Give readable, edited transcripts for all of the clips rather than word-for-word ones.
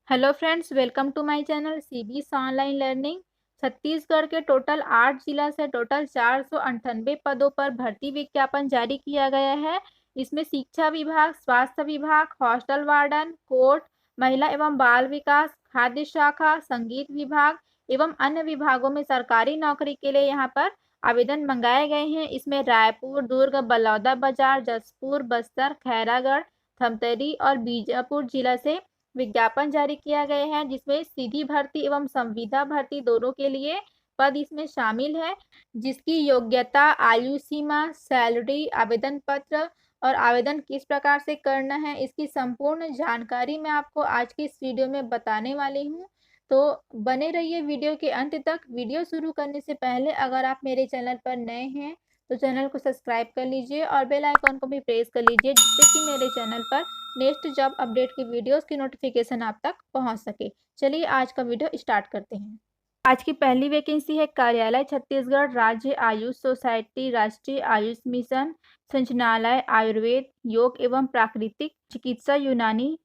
Hello friends, welcome to my channel CBS online learning. Chhattisgarh के total 8 जिला से total 498 पदों पर भर्ती विज्ञापन जारी किया गया है। इसमें शिक्षा विभाग, स्वास्थ्य विभाग, हॉस्टल वार्डन, कोर्ट, महिला एवं बाल विकास, खाद्य शाखा, संगीत विभाग एवं अन्य विभागों में सरकारी नौकरी के लिए यहाँ पर आवेदन मंगाए गए हैं। इसमें रायपुर, दुर्ग, बलौदाबाजार, जशपुर, बस्तर, खैरागढ़, धमतरी और बीजापुर जिला से विज्ञापन जारी किया गया है, जिसमें सीधी भर्ती एवं संविदा भर्ती दोनों के लिए पद इसमें शामिल है। जिसकी योग्यता, आयु सीमा, सैलरी, आवेदन पत्र और आवेदन किस प्रकार से करना है, इसकी संपूर्ण जानकारी मैं आपको आज की इस वीडियो में बताने वाली हूँ। तो बने रहिए वीडियो के अंत तक। वीडियो शुरू करने से पहले अगर आप मेरे चैनल पर नए हैं तो चैनल को सब्सक्राइब कर लीजिए और बेल आइकॉन को भी प्रेस कर लीजिए, जिससे कि मेरे चैनल पर नेक्स्ट जॉब अपडेट की वीडियोस की नोटिफिकेशन आप तक पहुंच सके। चलिए आज का वीडियो स्टार्ट करते हैं। आज की पहली वैकेंसी है कार्यालय छत्तीसगढ़ राज्य आयुष सोसाइटी, राष्ट्रीय आयुष मिशन, संचालनालय आयुर्वेद, योग एवं प्राकृतिक चिकित्सा, यूनानी,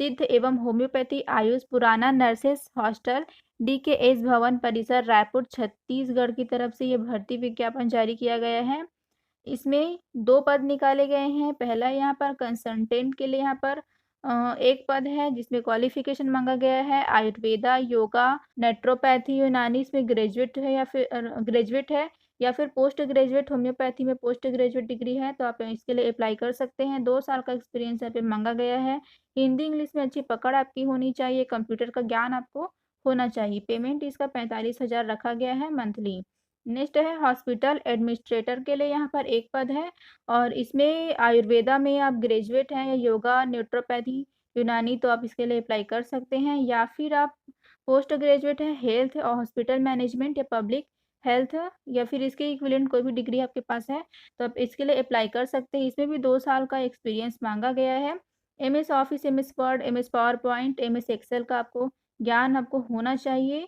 सिद्ध एवं होम्योपैथी, आयुष, पुराना नर्सेस हॉस्टल, डीकेएस भवन परिसर, रायपुर, छत्तीसगढ़ की तरफ से ये भर्ती विज्ञापन जारी किया गया है। इसमें 2 पद निकाले गए हैं। पहला यहाँ पर कंसल्टेंट के लिए यहाँ पर एक पद है, जिसमें क्वालिफिकेशन मांगा गया है आयुर्वेदा, योगा, नेट्रोपैथी, यूनानी, इसमें ग्रेजुएट है या फिर पोस्ट ग्रेजुएट, होम्योपैथी में पोस्ट ग्रेजुएट डिग्री है तो आप इसके लिए अप्लाई कर सकते हैं। 2 साल का एक्सपीरियंस यहाँ पे मांगा गया है। हिंदी इंग्लिश में अच्छी पकड़ आपकी होनी चाहिए, कंप्यूटर का ज्ञान आपको होना चाहिए। पेमेंट इसका 45,000 रखा गया है मंथली। नेक्स्ट है हॉस्पिटल एडमिनिस्ट्रेटर के लिए यहाँ पर एक पद है और इसमें आयुर्वेदा में आप ग्रेजुएट हैं या योगा, न्यूट्रोपैथी, यूनानी तो आप इसके लिए अप्लाई कर सकते हैं, या फिर आप पोस्ट ग्रेजुएट है हेल्थ और हॉस्पिटल मैनेजमेंट या पब्लिक हेल्थ या फिर इसके इक्विवेलेंट कोई भी डिग्री आपके पास है तो आप इसके लिए अप्लाई कर सकते हैं। इसमें भी 2 साल का एक्सपीरियंस मांगा गया है। MS Office, MS Word, MS PowerPoint, MS Excel का आपको ज्ञान आपको होना चाहिए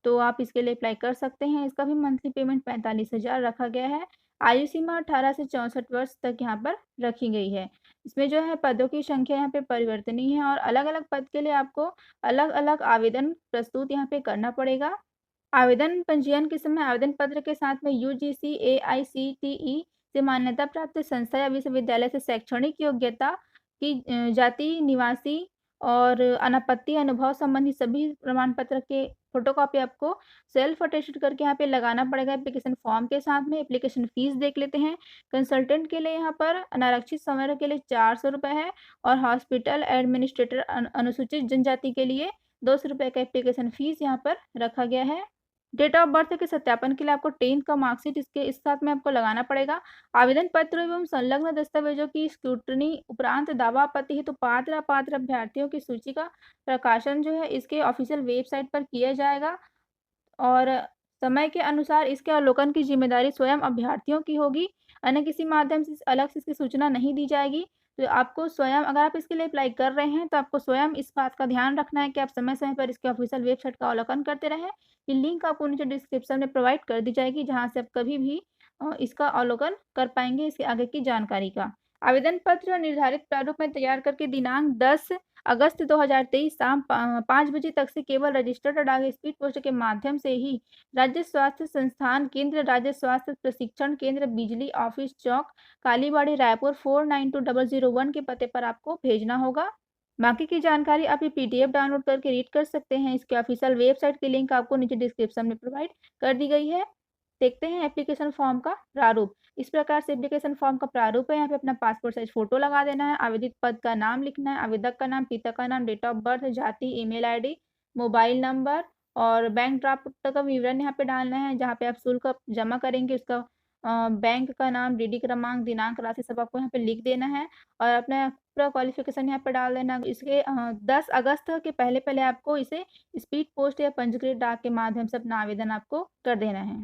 तो आप इसके लिए अप्लाई कर सकते हैं। इसका भी मंथली पेमेंट 45,000 रखा गया है। आयु सीमा 18 से 64 वर्ष तक यहाँ पर रखी गई है। इसमें जो है पदों की संख्या यहाँ पे परिवर्तनीय है और अलग-अलग पद के लिए आपको अलग-अलग आवेदन प्रस्तुत यहाँ पे करना पड़ेगा। आवेदन पंजीयन के समय आवेदन पत्र के साथ में यूजीसी, एआईसीटीई से मान्यता प्राप्त संस्था या विश्वविद्यालय से शैक्षणिक योग्यता की जाति, निवासी और अनापत्ति अनुभव संबंधी सभी प्रमाण पत्र के फोटोकॉपी आपको सेल्फ अटेस्टेड करके यहाँ पे लगाना पड़ेगा एप्लीकेशन फॉर्म के साथ में। एप्लीकेशन फीस देख लेते हैं। कंसल्टेंट के लिए यहाँ पर अनारक्षित समय के लिए 400 रुपये है और हॉस्पिटल एडमिनिस्ट्रेटर अनुसूचित जनजाति के लिए 200 रुपये का एप्लीकेशन फीस यहाँ पर रखा गया है। डेट ऑफ बर्थ के सत्यापन के लिए आपको 10th का मार्कशीट इसके इस साथ में आपको लगाना पड़ेगा। आवेदन पत्र एवं संलग्न दस्तावेजों की स्क्रूटनी उपरांत दावा आपत्ति हेतु पात्र अपात्र अभ्यर्थियों की सूची का प्रकाशन जो है इसके ऑफिशियल वेबसाइट पर किया जाएगा और समय के अनुसार इसके अवलोकन की जिम्मेदारी स्वयं अभ्यर्थियों की होगी। अन्य किसी माध्यम से अलग से इसकी सूचना नहीं दी जाएगी। तो आपको स्वयं, अगर आप इसके लिए अप्लाई कर रहे हैं तो आपको स्वयं इस बात का ध्यान रखना है कि आप समय-समय पर इसके ऑफिशियल वेबसाइट का अवलोकन करते रहें। ये लिंक आपको नीचे डिस्क्रिप्शन में प्रोवाइड कर दी जाएगी, जहाँ से आप कभी भी इसका अवलोकन कर पाएँगे इसके आगे की जानकारी का। आवेदन पत्र निर्धारित प्रारूप में तैयार करके दिनांक 10 अगस्त 2023 शाम 5 बजे तक से केवल रजिस्टर्ड डाक स्पीड पोस्ट के माध्यम से ही राज्य स्वास्थ्य संस्थान केंद्र, राज्य स्वास्थ्य प्रशिक्षण केंद्र, बिजली ऑफिस चौक, कालीबाड़ी, रायपुर 492001 के पते पर आपको भेजना होगा। बाकी की जानकारी आप ये पीडीएफ डाउनलोड करके रीड कर सकते हैं। इसके ऑफिशियल वेबसाइट की लिंक आपको नीचे डिस्क्रिप्शन में प्रोवाइड कर दी गई है। देखते हैं एप्लीकेशन फॉर्म का प्रारूप। इस प्रकार से एप्लीकेशन फॉर्म का प्रारूप है। यहाँ पे अपना पासपोर्ट साइज फोटो लगा देना है, आवेदित पद का नाम लिखना है, आवेदक का नाम, पिता का नाम, डेट ऑफ बर्थ, जाति, ईमेल आईडी, मोबाइल नंबर और बैंक ड्राफ्ट का विवरण यहाँ पे डालना है। जहाँ पे आप शुल्क जमा करेंगे उसका बैंक का नाम, डीडी क्रमांक, दिनांक, राशि सब आपको यहाँ पे लिख देना है और अपना पूरा क्वालिफिकेशन यहाँ पे डाल देना। इसके 10 अगस्त के पहले-पहले आपको इसे स्पीड पोस्ट या पंजीकृत डाक के माध्यम से अपना आवेदन आपको कर देना है।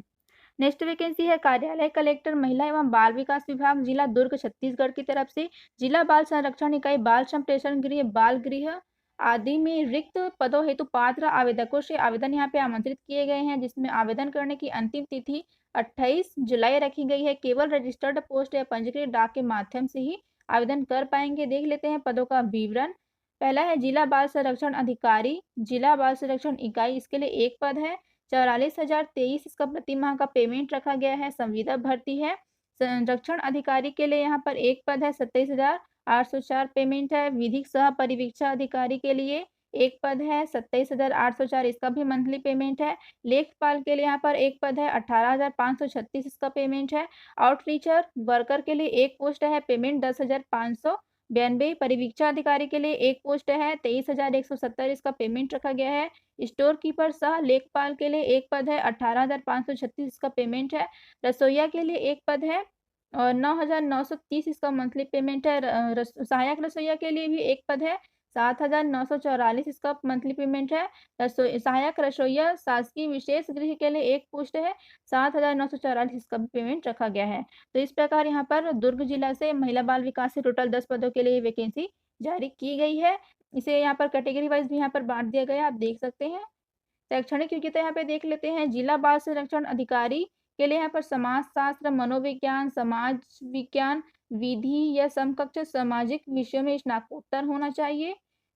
नेक्स्ट वैकेंसी है कार्यालय कलेक्टर महिला एवं बाल विकास विभाग, जिला दुर्ग, छत्तीसगढ़ की तरफ से। जिला बाल संरक्षण इकाई, बाल संप्रेषण गृह, बाल गृह आदि में रिक्त पदों हेतु पात्र आवेदकों से आवेदन यहाँ पे आमंत्रित किए गए हैं, जिसमें आवेदन करने की अंतिम तिथि 28 जुलाई रखी गई है। केवल रजिस्टर्ड पोस्ट या पंजीकृत डाक के माध्यम से ही आवेदन कर पाएंगे। देख लेते हैं पदों का विवरण। पहला है जिला बाल संरक्षण अधिकारी, जिला बाल संरक्षण इकाई, इसके लिए एक पद है। 44,023 इसका प्रति माह का पेमेंट रखा गया है। संविदा भर्ती है। संरक्षण अधिकारी के लिए यहाँ पर एक पद है। 27,804 पेमेंट है। विधिक सह परिवीक्षा अधिकारी के लिए एक पद है। 27,804 इसका भी मंथली पेमेंट है। लेखपाल के लिए यहाँ पर एक पद है। 18,536 इसका पेमेंट है। आउटरीचर वर्कर के लिए एक पोस्ट है। पेमेंट 10,592। परिवीक्षा अधिकारी के लिए एक पोस्ट है। 23,170 इसका पेमेंट रखा गया है। स्टोर कीपर सह लेखपाल के लिए एक पद है। 18,536 इसका पेमेंट है। रसोईया के लिए एक पद है और 9,930 इसका मंथली पेमेंट है। सहायक रसोईया के लिए भी एक पद है। 7,944 इसका मंथली पेमेंट है। सहायक रसोईया शासकीय विशेष गृह के लिए एक पोस्ट है। 7,944 इसका भी पेमेंट रखा गया है। तो इस प्रकार यहाँ पर दुर्ग जिला से महिला बाल विकास से टोटल 10 पदों के लिए वैकेंसी जारी की गई है। इसे यहाँ पर कैटेगरी वाइज भी यहाँ पर बांट दिया गया है, आप देख सकते हैं। शैक्षणिक योग्यता यहाँ पे देख लेते हैं। जिला बाल संरक्षण अधिकारी के लिए यहाँ पर समाजशास्त्र, मनोविज्ञान, समाज विज्ञान, विधि या समकक्ष सामाजिक विषयों में स्नातकोत्तर होना चाहिए।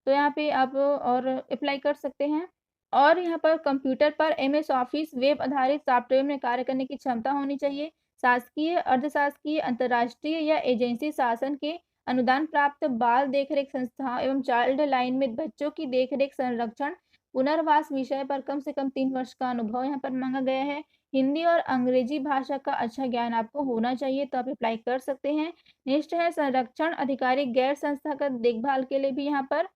तो यहाँ पे आप और अप्लाई कर सकते हैं। और यहाँ पर कंप्यूटर पर एमएस ऑफिस वेब आधारित सॉफ्टवेयर में कार्य करने की क्षमता होनी चाहिए। शासकीय, अर्धशासकीय, अंतर्राष्ट्रीय या एजेंसी शासन के अनुदान प्राप्त बाल देखरेख संस्था एवं चाइल्ड लाइन में बच्चों की देखरेख, संरक्षण, पुनर्वास विषय पर कम से कम 3 वर्ष का अनुभव यहाँ पर मांगा गया है। हिंदी और अंग्रेजी भाषा का अच्छा ज्ञान आपको होना चाहिए, तो आप अप्लाई कर सकते हैं। नेक्स्ट है संरक्षण अधिकारी गैर संस्थागत देखभाल के लिए भी यहाँ पर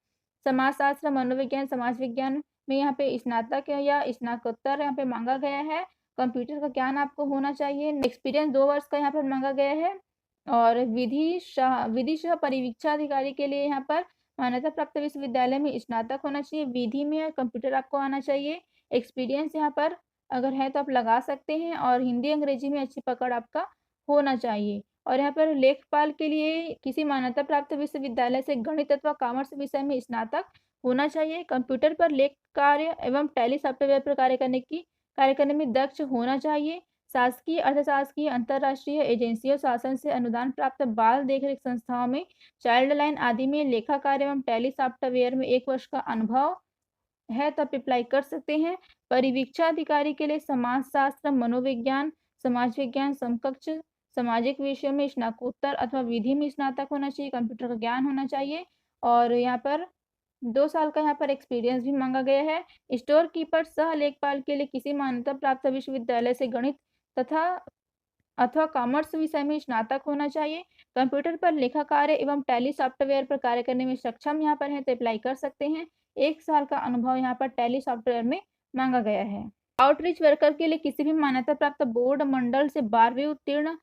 समाजशास्त्र, मनोविज्ञान, समाज विज्ञान में यहाँ पे स्नातक या स्नातकोत्तर यहाँ पे मांगा गया है। कंप्यूटर का ज्ञान आपको होना चाहिए। एक्सपीरियंस 2 वर्ष का यहाँ पर मांगा गया है। और विधि सह परिवीक्षा अधिकारी के लिए यहाँ पर मान्यता प्राप्त विश्वविद्यालय में स्नातक होना चाहिए। विधि में कंप्यूटर आपको आना चाहिए। एक्सपीरियंस यहाँ पर अगर है तो आप लगा सकते हैं और हिंदी अंग्रेजी में अच्छी पकड़ आपका होना चाहिए। और यहाँ पर लेखपाल के लिए किसी मान्यता प्राप्त विश्वविद्यालय से गणित अथवा कॉमर्स विषय में स्नातक होना चाहिए। कंप्यूटर पर लेख कार्य एवं टैली सॉफ्टवेयर पर कार्य करने में दक्ष होना चाहिए। शासकीय, अर्धशासकीय, अंतर्राष्ट्रीय एजेंसियों, शासन से अनुदान प्राप्त बाल देखरेख संस्थाओं में, चाइल्ड लाइन आदि में लेखा कार्य एवं टैली सॉफ्टवेयर में 1 वर्ष का अनुभव है तो आप अप्लाई कर सकते हैं। परिवीक्षा अधिकारी के लिए समाजशास्त्र, मनोविज्ञान, समाज विज्ञान, समकक्ष सामाजिक विषयों में स्नातकोत्तर अथवा विधि में स्नातक होना चाहिए। कंप्यूटर का ज्ञान होना चाहिए और यहाँ पर 2 साल का यहाँ पर एक्सपीरियंस भी मांगा गया है। स्टोर कीपर सह लेखपाल के लिए किसी मान्यता प्राप्त विश्वविद्यालय से गणित तथा अथवा कॉमर्स विषय में स्नातक होना चाहिए। कंप्यूटर पर लेखा कार्य एवं टैली सॉफ्टवेयर पर कार्य करने में सक्षम यहाँ पर है तो अप्लाई कर सकते हैं। 1 साल का अनुभव यहाँ पर टैली सॉफ्टवेयर में मांगा गया है। आउटरीच वर्कर के लिए किसी भी मान्यता प्राप्त बोर्ड मंडल से 12वीं उत्तीर्ण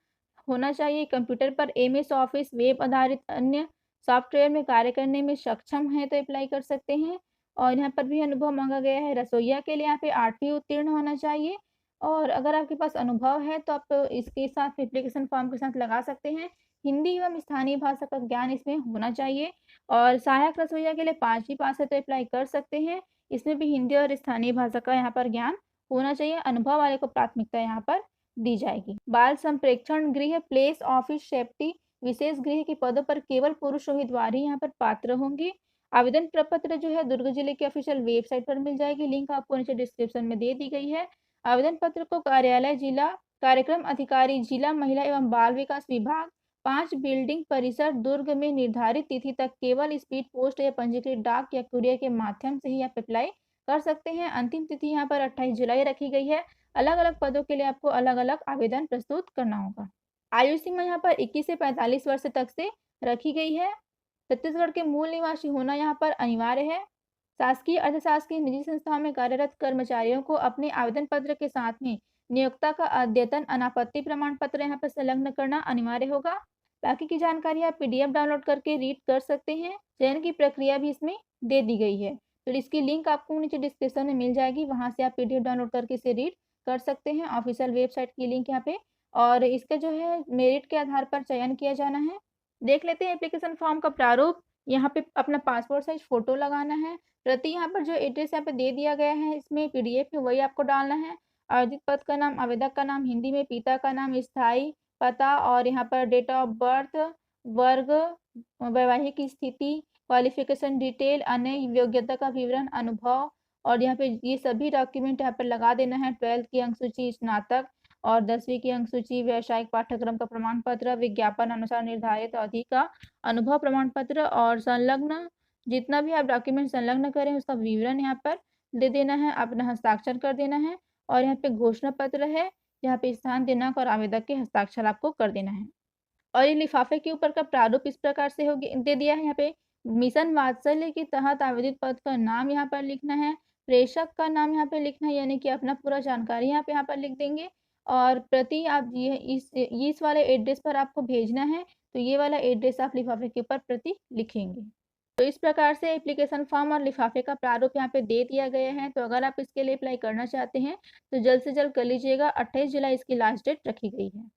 होना चाहिए। कंप्यूटर पर एमएस ऑफिस वेब आधारित अन्य सॉफ्टवेयर में कार्य करने में सक्षम है तो अप्लाई कर सकते हैं। और यहाँ पर भी अनुभव मांगा गया है। रसोईया के लिए यहाँ पे 8वीं उत्तीर्ण होना चाहिए और अगर आपके पास अनुभव है तो आप इसके साथ एप्लीकेशन फॉर्म के साथ लगा सकते हैं। हिंदी एवं स्थानीय भाषा का ज्ञान इसमें होना चाहिए। और सहायक रसोईया के लिए 5वीं पास है तो अप्लाई कर सकते हैं। इसमें भी हिंदी और स्थानीय भाषा का यहाँ पर ज्ञान होना चाहिए। अनुभव वाले को प्राथमिकता यहाँ पर दी जाएगी। बाल संप्रेक्षण गृह, प्लेस ऑफिस सेफ्टी विशेष गृह के पदों पर केवल पुरुष उम्मीदवार ही यहाँ पर पात्र होंगे। आवेदन प्रपत्र जो है दुर्ग जिले के ऑफिशियल वेबसाइट पर मिल जाएगी। लिंक आपको नीचे डिस्क्रिप्शन में दे दी गई है। आवेदन पत्र को कार्यालय, जिला कार्यक्रम अधिकारी, जिला महिला एवं बाल विकास विभाग, 5 बिल्डिंग परिसर, दुर्ग में निर्धारित तिथि तक केवल स्पीड पोस्ट या पंजीकृत डाक या कुरियर के माध्यम से ही आप अप्लाई कर सकते हैं। अंतिम तिथि यहाँ पर 28 जुलाई रखी गई है। अलग अलग पदों के लिए आपको अलग अलग आवेदन प्रस्तुत करना होगा। आयु सीमा यहाँ पर 21 से 45 वर्ष तक से रखी गई है। छत्तीसगढ़ के मूल निवासी होना यहाँ पर अनिवार्य है। शासकीय, अर्धशासकीय, निजी संस्थाओं में कार्यरत कर्मचारियों को अपने आवेदन पत्र के साथ में नियोक्ता का अद्यतन अनापत्ति प्रमाण पत्र यहाँ पर संलग्न करना अनिवार्य होगा। बाकी की जानकारी आप PDF डाउनलोड करके रीड कर सकते हैं। चयन की प्रक्रिया भी इसमें दे दी गई है तो इसकी लिंक आपको नीचे डिस्क्रिप्शन में मिल जाएगी। वहां से आप PDF डाउनलोड करके इसे रीड कर सकते हैं। ऑफिशियल वेबसाइट की लिंक यहाँ पे। और इसका जो है मेरिट के आधार पर चयन किया जाना है। देख लेते हैं एप्लीकेशन फॉर्म का प्रारूप। यहाँ पे अपना पासपोर्ट साइज फोटो लगाना है। प्रति यहाँ पर जो एड्रेस यहाँ पे दे दिया गया है इसमें PDF में वही आपको डालना है। आवेदित पद का नाम, आवेदक का नाम हिंदी में, पिता का नाम, स्थायी पता और यहाँ पर डेट ऑफ बर्थ, वर्ग, वैवाहिक स्थिति, क्वालिफिकेशन डिटेल, अन्य योग्यता का विवरण, अनुभव, और यहाँ पे ये सभी डॉक्यूमेंट यहाँ पर लगा देना है। 12th की अंक सूची, स्नातक और 10वीं की अंक सूची, व्यावसायिक पाठ्यक्रम का प्रमाण पत्र, विज्ञापन अनुसार निर्धारित अवधि का अनुभव प्रमाण पत्र, और संलग्न जितना भी आप डॉक्यूमेंट संलग्न करें उसका विवरण यहाँ पर दे देना है, अपना हस्ताक्षर कर देना है। और यहाँ पे घोषणा पत्र है, यहाँ पे स्थान, दिनांक और आवेदक के हस्ताक्षर आपको कर देना है। और ये लिफाफे के ऊपर का प्रारूप इस प्रकार से दे दिया है। यहाँ पे मिशन वात्सल्य के तहत आवेदित पद का नाम यहाँ पर लिखना है, प्रेषक का नाम यहाँ पे लिखना है, यानी कि अपना पूरा जानकारी यहाँ पर लिख देंगे। और प्रति आप ये इस वाले एड्रेस पर आपको भेजना है, तो ये वाला एड्रेस आप लिफाफे के ऊपर प्रति लिखेंगे। तो इस प्रकार से एप्लीकेशन फॉर्म और लिफाफे का प्रारूप यहाँ पे दे दिया गया है। तो अगर आप इसके लिए अप्लाई करना चाहते हैं तो जल्द से जल्द कर लीजिएगा। 28 जुलाई इसकी लास्ट डेट रखी गई है।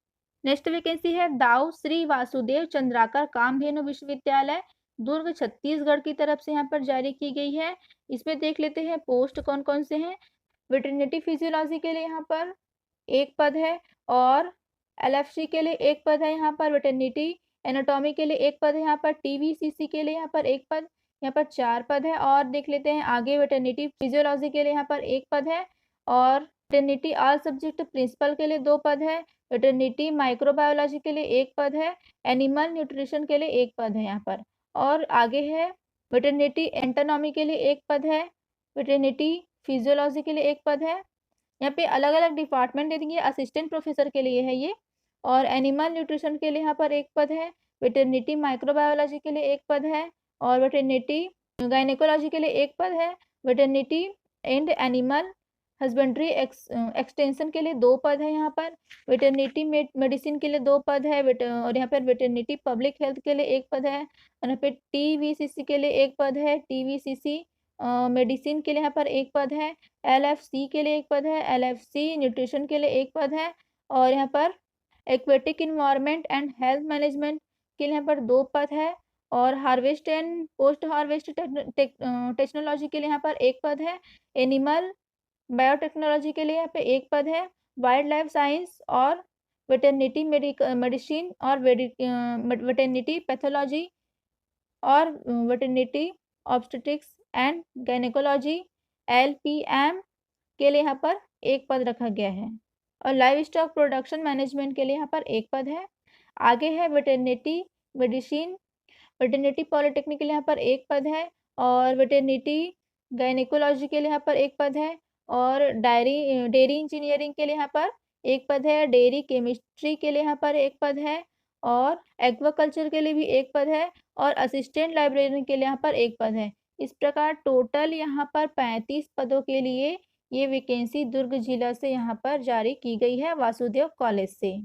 नेक्स्ट वैकेंसी है दाऊ श्री वासुदेव चंद्राकर कामधेनु विश्वविद्यालय, दुर्ग, छत्तीसगढ़ की तरफ से यहाँ पर जारी की गई है। इसमें देख लेते हैं पोस्ट कौन कौन से हैं। वेटरनिटी फिजियोलॉजी के लिए यहाँ पर एक पद है, और LFC के लिए एक पद है यहाँ पर, वेटरनिटी एनाटॉमी के लिए एक पद है यहाँ पर, TVCC के लिए यहाँ पर एक पद, यहाँ पर 4 पद है। और देख लेते हैं आगे, वेटरनिटी फिजियोलॉजी के लिए यहाँ पर एक पद है, और वेटरनिटी ऑल सब्जेक्ट प्रिंसिपल के लिए 2 पद है, वेटरनिटी माइक्रोबायोलॉजी के लिए एक पद है, एनिमल न्यूट्रिशन के लिए एक पद है यहाँ पर। और आगे है वेटरनिटी एंटोनॉमी के लिए एक पद है, वेटरनिटी फिजियोलॉजी के लिए एक पद है। यहाँ पे अलग अलग डिपार्टमेंट दे देंगे, असिस्टेंट प्रोफेसर के लिए है ये। और एनिमल न्यूट्रिशन के लिए यहाँ पर एक पद है, वेटरनिटी माइक्रोबायोलॉजी के लिए एक पद है, और वेटरनिटी गायनेकोलॉजी के लिए एक पद है, veterinary and animal husbandry extension के लिए 2 पद है यहाँ पर, वेटरनिटी मेडिसिन के लिए 2 पद है, और यहाँ पर वेटरनिटी पब्लिक हेल्थ के लिए एक पद है, और यहाँ पे TVCC के लिए एक पद है, TVCC मेडिसिन के लिए यहाँ पर एक पद है, LFC के लिए एक पद है, LFC न्यूट्रिशन के लिए एक पद है, और यहाँ पर aquatic environment and health management के लिए यहाँ पर 2 पद है, और harvest and post harvest technology के लिए यहाँ पर एक पद है, एनिमल बायोटेक्नोलॉजी के लिए यहाँ पे एक पद है, वाइल्ड लाइफ साइंस और वेटरनिटी मेडिसिन और वेटरनिटी पैथोलॉजी और veterinary obstetrics and gynaecology LPM के लिए यहाँ पर एक पद रखा गया है, और लाइव स्टॉक प्रोडक्शन मैनेजमेंट के लिए यहाँ पर एक पद है। आगे है वेटरनिटी मेडिसिन, वेटरनिटी पॉलिटेक्निक के लिए यहाँ पर एक पद है, और वेटरनिटी गायनेकोलॉजी के लिए यहाँ पर एक पद है, और डेयरी इंजीनियरिंग के लिए यहाँ पर एक पद है, डेयरी केमिस्ट्री के लिए यहाँ पर एक पद है, और एक्वाकल्चर के लिए भी एक पद है, और असिस्टेंट लाइब्रेरियन के लिए यहाँ पर एक पद है। इस प्रकार टोटल यहाँ पर 35 पदों के लिए ये वैकेंसी दुर्ग जिला से यहाँ पर जारी की गई है, वासुदेव कॉलेज से।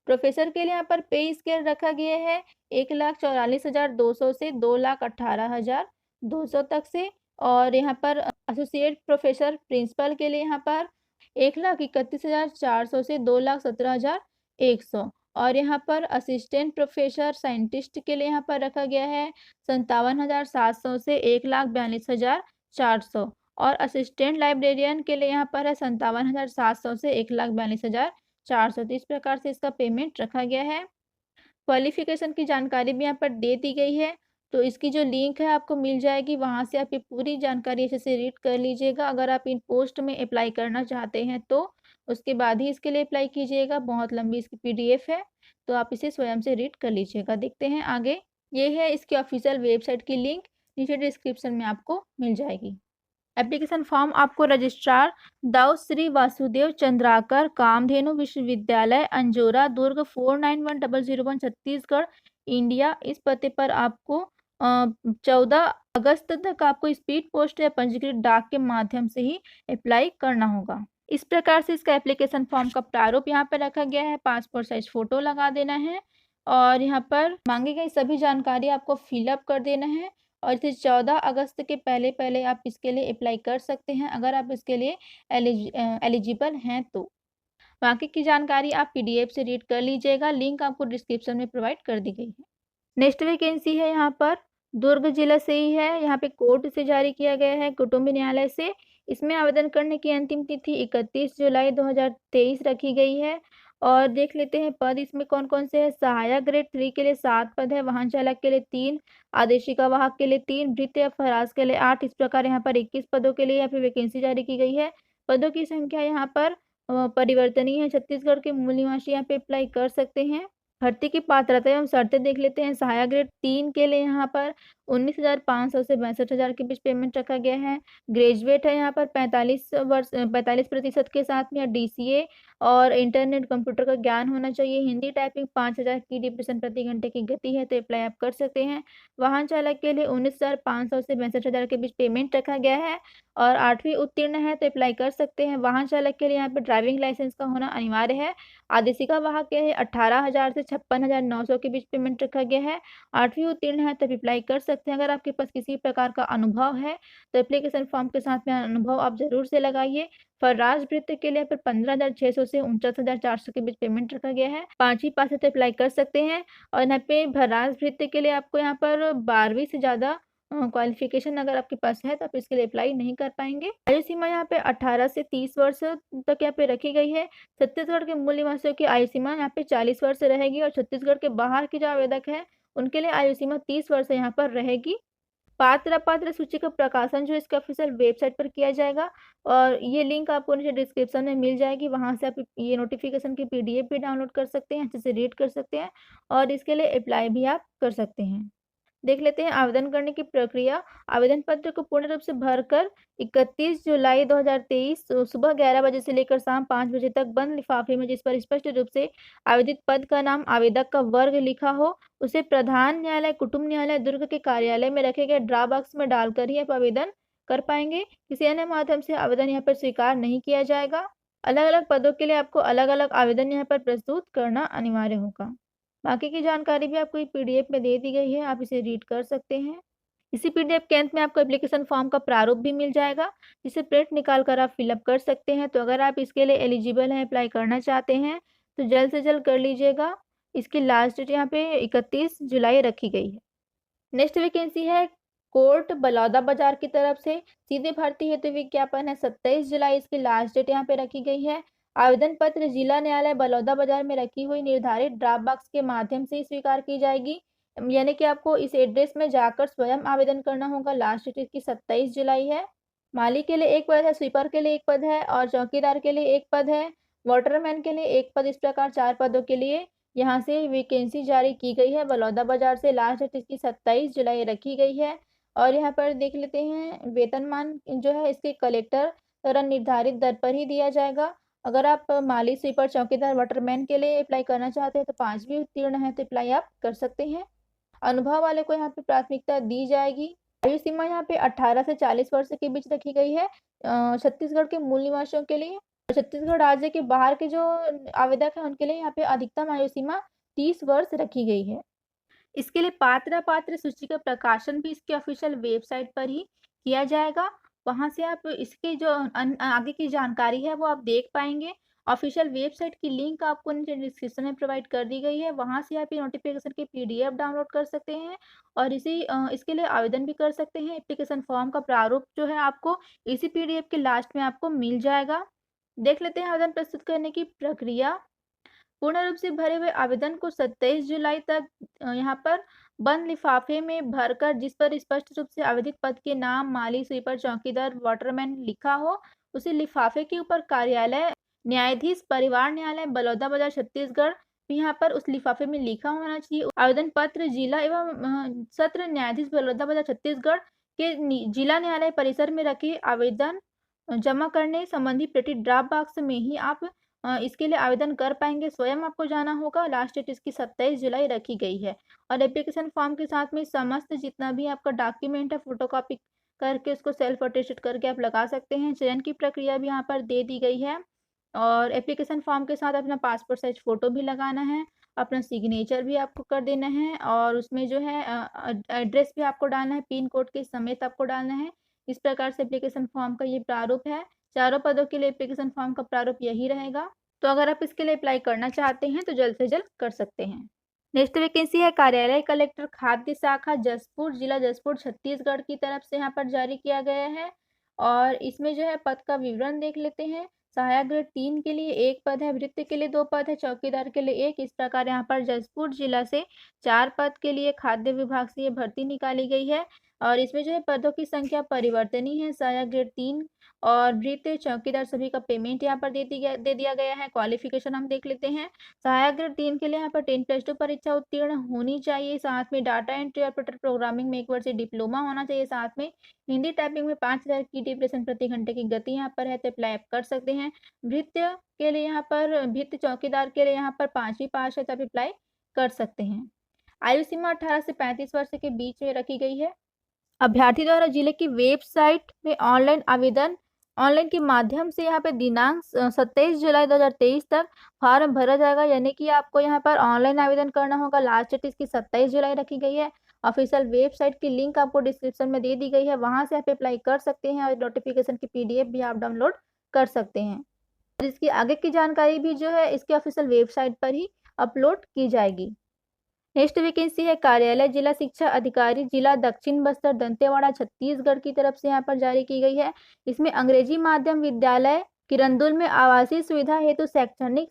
प्रोफेसर के लिए यहाँ पर पे स्केल रखा गया है 1,44,200 से 2,18,200 तक से, और यहाँ पर एसोसिएट प्रोफेसर प्रिंसिपल के लिए यहाँ पर 1,31,400 से 2,17,100, और यहाँ पर असिस्टेंट प्रोफेसर साइंटिस्ट के लिए यहाँ पर रखा गया है 57,700 से 1,42,400, और असिस्टेंट लाइब्रेरियन के लिए यहाँ पर है 57,700 से 1,42,400। तो इस प्रकार से इसका पेमेंट रखा गया है। क्वालिफिकेशन की जानकारी भी यहाँ पर दे दी गई है, तो इसकी जो लिंक है आपको मिल जाएगी, वहाँ से आप ये पूरी जानकारी अच्छे से रीड कर लीजिएगा। अगर आप इन पोस्ट में अप्लाई करना चाहते हैं तो उसके बाद ही इसके लिए अप्लाई कीजिएगा। बहुत लंबी इसकी PDF है, तो आप इसे स्वयं से रीड कर लीजिएगा। देखते हैं आगे, ये है इसकी ऑफिशियल वेबसाइट की लिंक, नीचे डिस्क्रिप्शन में आपको मिल जाएगी। एप्लीकेशन फॉर्म आपको रजिस्ट्रार दाऊ श्री वासुदेव चंद्राकर कामधेनु विश्वविद्यालय, अंजोरा, दुर्ग 491001 छत्तीसगढ़, इंडिया, इस पते पर आपको 14 अगस्त तक आपको स्पीड पोस्ट या पंजीकृत डाक के माध्यम से ही अप्लाई करना होगा। इस प्रकार से इसका एप्लीकेशन फॉर्म का प्रारूप यहाँ पर रखा गया है। पासपोर्ट साइज फोटो लगा देना है, और यहाँ पर मांगी गई सभी जानकारी आपको फिलअप कर देना है, और इसे 14 अगस्त के पहले आप इसके लिए अप्लाई कर सकते हैं, अगर आप इसके लिए एलिजिबल हैं तो। बाकी की जानकारी आप PDF से रीड कर लीजिएगा, लिंक आपको डिस्क्रिप्शन में प्रोवाइड कर दी गई है। नेक्स्ट वैकेंसी है यहाँ पर दुर्ग जिला से ही है, यहाँ पे कोर्ट से जारी किया गया है, कुटुंब न्यायालय से। इसमें आवेदन करने की अंतिम तिथि 31 जुलाई 2023 रखी गई है, और देख लेते हैं पद इसमें कौन-कौन से हैं। सहायक ग्रेड 3 के लिए 7 पद है, वाहन चालक के लिए 3, आदेशिका वाहक के लिए 3, भृत्य या फराज के लिए 8। इस प्रकार यहाँ पर 21 पदों के लिए यहाँ पे वैकेंसी जारी की गई है। पदों की संख्या यहाँ पर परिवर्तनीय है। छत्तीसगढ़ के मूल निवासी यहाँ पे अप्लाई कर सकते हैं। भर्ती की पात्रता एवं शर्तें देख लेते हैं। सहायक ग्रेड 3 के लिए यहाँ पर 19,500 से 62,000 के बीच पेमेंट रखा गया है। ग्रेजुएट है यहाँ पर 45% के साथ में, या डीसीए और इंटरनेट कंप्यूटर का ज्ञान होना चाहिए। हिंदी टाइपिंग 5,000 की डिप्रेशन प्रति घंटे की गति है, तो अप्लाई आप कर सकते हैं। वाहन चालक के लिए 19,500 से 62,000 के बीच पेमेंट रखा गया है और 8वीं उत्तीर्ण है तो अप्लाई कर सकते हैं। वाहन चालक के लिए यहाँ पे ड्राइविंग लाइसेंस का होना अनिवार्य है। आदेशिका वाहक के लिए 18,000 से 56,900 के बीच पेमेंट रखा गया है। 8वीं उत्तीर्ण है तब अप्लाई कर सकते हैं। अगर आपके पास किसी प्रकार का अनुभव है तो एप्लीकेशन फॉर्म के साथ में अनुभव आप ज़रूर से लगाइए। फर्राज भृत्य के लिए फिर 15,600 से 49,400 के बीच पेमेंट रखा गया है। 5वीं पास है तो अप्लाई कर सकते हैं। और यहाँ पे भर्राज भृत्य के लिए आपको यहाँ पर 12वीं से ज़्यादा क्वालिफिकेशन अगर आपके पास है तो आप इसके लिए अप्लाई नहीं कर पाएंगे। आयु सीमा यहाँ पे 18 से 30 वर्ष तक यहाँ पे रखी गई है। छत्तीसगढ़ के मूल निवासियों की आयु सीमा यहाँ पे 40 वर्ष रहेगी और छत्तीसगढ़ के बाहर के जो आवेदक है उनके लिए आयु सीमा 30 वर्ष यहाँ पर रहेगी। पात्र अपात्र सूची का प्रकाशन जो इसके ऑफिशियल वेबसाइट पर किया जाएगा और ये लिंक आपको नीचे डिस्क्रिप्शन में मिल जाएगी। वहाँ से आप ये नोटिफिकेशन की पीडीएफ भी डाउनलोड कर सकते हैं, अच्छे से रीड कर सकते हैं और इसके लिए अप्लाई भी आप कर सकते हैं। देख लेते हैं आवेदन करने की प्रक्रिया। आवेदन पत्र को पूर्ण रूप से भरकर 31 जुलाई 2023 सुबह 11 बजे से लेकर शाम 5 बजे तक बंद लिफाफे में जिस पर स्पष्ट रूप से आवेदित पद का नाम, आवेदक का वर्ग लिखा हो, उसे प्रधान न्यायालय, कुटुम्ब न्यायालय दुर्ग के कार्यालय में रखे गए ड्रॉप बॉक्स में डालकर ही आप आवेदन कर पाएंगे। किसी अन्य माध्यम से आवेदन यहाँ पर स्वीकार नहीं किया जाएगा। अलग-अलग पदों के लिए आपको अलग-अलग आवेदन यहाँ पर प्रस्तुत करना अनिवार्य होगा। बाकी की जानकारी भी आपको पीडीएफ में दे दी गई है, आप इसे रीड कर सकते हैं। इसी पीडीएफ के अंत में आपको एप्लीकेशन फॉर्म का प्रारूप भी मिल जाएगा, जिसे प्रिंट निकाल कर आप फिलअप कर सकते हैं। तो अगर आप इसके लिए एलिजिबल हैं, अप्लाई करना चाहते हैं, तो जल्द से जल्द कर लीजिएगा। इसकी लास्ट डेट यहाँ पे 31 जुलाई रखी गई है। नेक्स्ट वैकेंसी है कोर्ट बलौदाबाजार की तरफ से सीधे भर्ती हेतु विज्ञापन है। 27 जुलाई इसकी लास्ट डेट यहाँ पे रखी गई है। आवेदन पत्र जिला न्यायालय बलौदाबाजार में रखी हुई निर्धारित ड्रॉप बॉक्स के माध्यम से ही स्वीकार की जाएगी, यानी कि आपको इस एड्रेस में जाकर स्वयं आवेदन करना होगा। लास्ट डेट इसकी 27 जुलाई है। माली के लिए 1 पद है, स्वीपर के लिए 1 पद है और चौकीदार के लिए 1 पद है, वाटरमैन के लिए 1 पद। इस प्रकार 4 पदों के लिए यहाँ से वैकेंसी जारी की गई है। बलौदाबाजार से लास्ट डेट इसकी 27 जुलाई रखी गई है। और यहाँ पर देख लेते हैं वेतनमान जो है इसके कलेक्टर द्वारा निर्धारित दर पर ही दिया जाएगा। अगर आप माली, स्वीपर, चौकीदार, वाटरमैन के लिए अप्लाई करना चाहते हैं तो 5वीं उत्तीर्ण है तो अप्लाई आप कर सकते हैं। अनुभव वाले को यहाँ पे प्राथमिकता दी जाएगी। आयु सीमा यहाँ पे 18 से 40 वर्ष के बीच रखी गई है छत्तीसगढ़ के मूल निवासियों के लिए। छत्तीसगढ़ राज्य के बाहर के जो आवेदक हैं उनके लिए यहाँ पे अधिकतम आयु सीमा 30 वर्ष रखी गई है। इसके लिए पात्र सूची का प्रकाशन भी इसके ऑफिशियल वेबसाइट पर ही किया जाएगा। वहाँ से आप इसकी जो आगे की जानकारी है वो आप देख पाएंगे। ऑफिशियल वेबसाइट की लिंक आपको नीचे डिस्क्रिप्शन में प्रोवाइड कर दी गई है। वहाँ से आप ये नोटिफिकेशन की पीडीएफ डाउनलोड कर सकते हैं और इसके लिए आवेदन भी कर सकते हैं। एप्लीकेशन फॉर्म का प्रारूप जो है आपको इसी पीडीएफ के लास्ट में आपको मिल जाएगा। देख लेते हैं आवेदन प्रस्तुत करने की प्रक्रिया। पूर्ण रूप से भरे हुए आवेदन को 27 जुलाई तक यहाँ पर बंद लिफाफे में भरकर जिस पर स्पष्ट रूप से आवेदित पद के नाम, माली, स्वीपर, चौकीदार, वाटरमैन लिखा हो, उसे लिफाफे के ऊपर कार्यालय न्यायाधीश, परिवार न्यायालय, बलौदाबाजार, छत्तीसगढ़ भी यहाँ पर उस लिफाफे में लिखा होना चाहिए। आवेदन पत्र जिला एवं सत्र न्यायाधीश बलौदाबाजार छत्तीसगढ़ के जिला न्यायालय परिसर में रखे आवेदन जमा करने संबंधी पेटी ड्रॉप बॉक्स में ही आप इसके लिए आवेदन कर पाएंगे। स्वयं आपको जाना होगा। लास्ट डेट इसकी 27 जुलाई रखी गई है और एप्लीकेशन फॉर्म के साथ में समस्त जितना भी आपका डॉक्यूमेंट है फोटोकॉपी करके उसको सेल्फ अटेस्टेड करके आप लगा सकते हैं। चयन की प्रक्रिया भी यहाँ पर दे दी गई है और एप्लीकेशन फॉर्म के साथ अपना पासपोर्ट साइज फ़ोटो भी लगाना है, अपना सिग्नेचर भी आपको कर देना है और उसमें जो है एड्रेस भी आपको डालना है, पिन कोड के समेत आपको डालना है। इस प्रकार से एप्लीकेशन फॉर्म का ये प्रारूप है। चारों पदों के लिए एप्लीकेशन फॉर्म का प्रारूप यही रहेगा। तो अगर आप इसके लिए अप्लाई करना चाहते हैं तो जल्द से जल्द कर सकते हैं। नेक्स्ट वैकेंसी है कार्यालय कलेक्टर खाद्य शाखा जसपुर, जिला जसपुर, छत्तीसगढ़ की तरफ से यहाँ पर जारी किया गया है और इसमें जो है पद का विवरण देख लेते हैं। सहायक ग्रेड 3 के लिए 1 पद है, भृत्य के लिए 2 पद है, चौकीदार के लिए 1। इस प्रकार यहाँ पर जशपुर जिला से 4 पद के लिए खाद्य विभाग से ये भर्ती निकाली गई है और इसमें जो है पदों की संख्या परिवर्तनीय है। सहायक ग्रेड 3 और भृत्य, चौकीदार सभी का पेमेंट यहाँ पर दे दिया गया है। क्वालिफिकेशन हम देख लेते हैं। सहायक ग्रेड 3 के लिए यहाँ पर 10+2 परीक्षा उत्तीर्ण होनी चाहिए। साथ में डाटा एंट्री ऑपरेटर प्रोग्रामिंग में 1 वर्ष डिप्लोमा होना चाहिए। साथ में हिंदी टाइपिंग में 5000 की डिप्रेशन प्रति घंटे की गति यहाँ पर है, तो अप्लाई आप कर सकते हैं। भृत्य के लिए यहाँ पर भृत्य चौकीदार के लिए यहाँ पर 5वीं पास है, तो आप अप्लाई कर सकते हैं। आयु सीमा 18 से 35 वर्ष के बीच में रखी गई है। अभ्यर्थी द्वारा जिले की वेबसाइट में ऑनलाइन के माध्यम से यहाँ पे दिनांक 27 जुलाई 2023 तक फॉर्म भरा जाएगा, यानी कि आपको यहाँ पर ऑनलाइन आवेदन करना होगा। लास्ट डेट इसकी 27 जुलाई रखी गई है। ऑफिशियल वेबसाइट की लिंक आपको डिस्क्रिप्शन में दे दी गई है, वहाँ से आप अप्लाई कर सकते हैं और नोटिफिकेशन की PDF भी आप डाउनलोड कर सकते हैं। इसकी आगे की जानकारी भी जो है इसके ऑफिशियल वेबसाइट पर ही अपलोड की जाएगी। नेक्स्ट वैकेंसी है कार्यालय जिला शिक्षा अधिकारी जिला दक्षिण बस्तर दंतेवाड़ा छत्तीसगढ़ की तरफ से यहाँ पर जारी की गई है। इसमें अंग्रेजी माध्यम विद्यालय किरंदुल में आवासीय सुविधा हेतु शैक्षणिक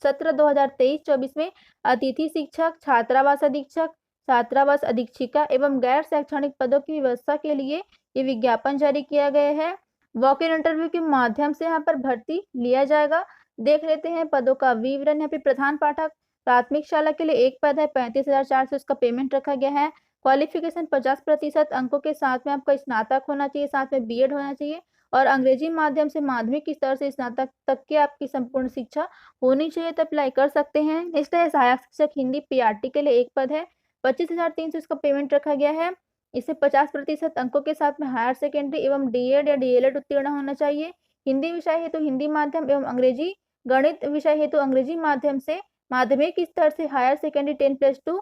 सत्र 2023-24 में अतिथि शिक्षक, छात्रावास अधीक्षक, छात्रावास अधीक्षिका एवं गैर शैक्षणिक पदों की व्यवस्था के लिए ये विज्ञापन जारी किया गया है। वॉक इन इंटरव्यू के माध्यम से यहाँ पर भर्ती लिया जाएगा। देख लेते हैं पदों का विवरण। यहाँ पे प्रधान पाठक प्राथमिक शाला के लिए 1 पद है, 35,400 उसका पेमेंट रखा गया है। क्वालिफिकेशन 50% अंकों के साथ में आपका स्नातक होना चाहिए, साथ में B.Ed होना चाहिए और अंग्रेजी माध्यम से माध्यमिक स्तर से स्नातक तक की आपकी संपूर्ण शिक्षा होनी चाहिए, तो अप्लाई कर सकते हैं। नेक्स्ट है सहायक शिक्षक हिंदी PRT के लिए 1 पद है, 25,300 इसका पेमेंट रखा गया है। इसे 50% अंकों के साथ में हायर सेकेंडरी एवं D.Ed या DLED उत्तीर्ण होना चाहिए। हिंदी विषय हेतु हिंदी माध्यम एवं अंग्रेजी गणित विषय हेतु अंग्रेजी माध्यम से माध्यमिक स्तर से हायर सेकेंडरी 10+2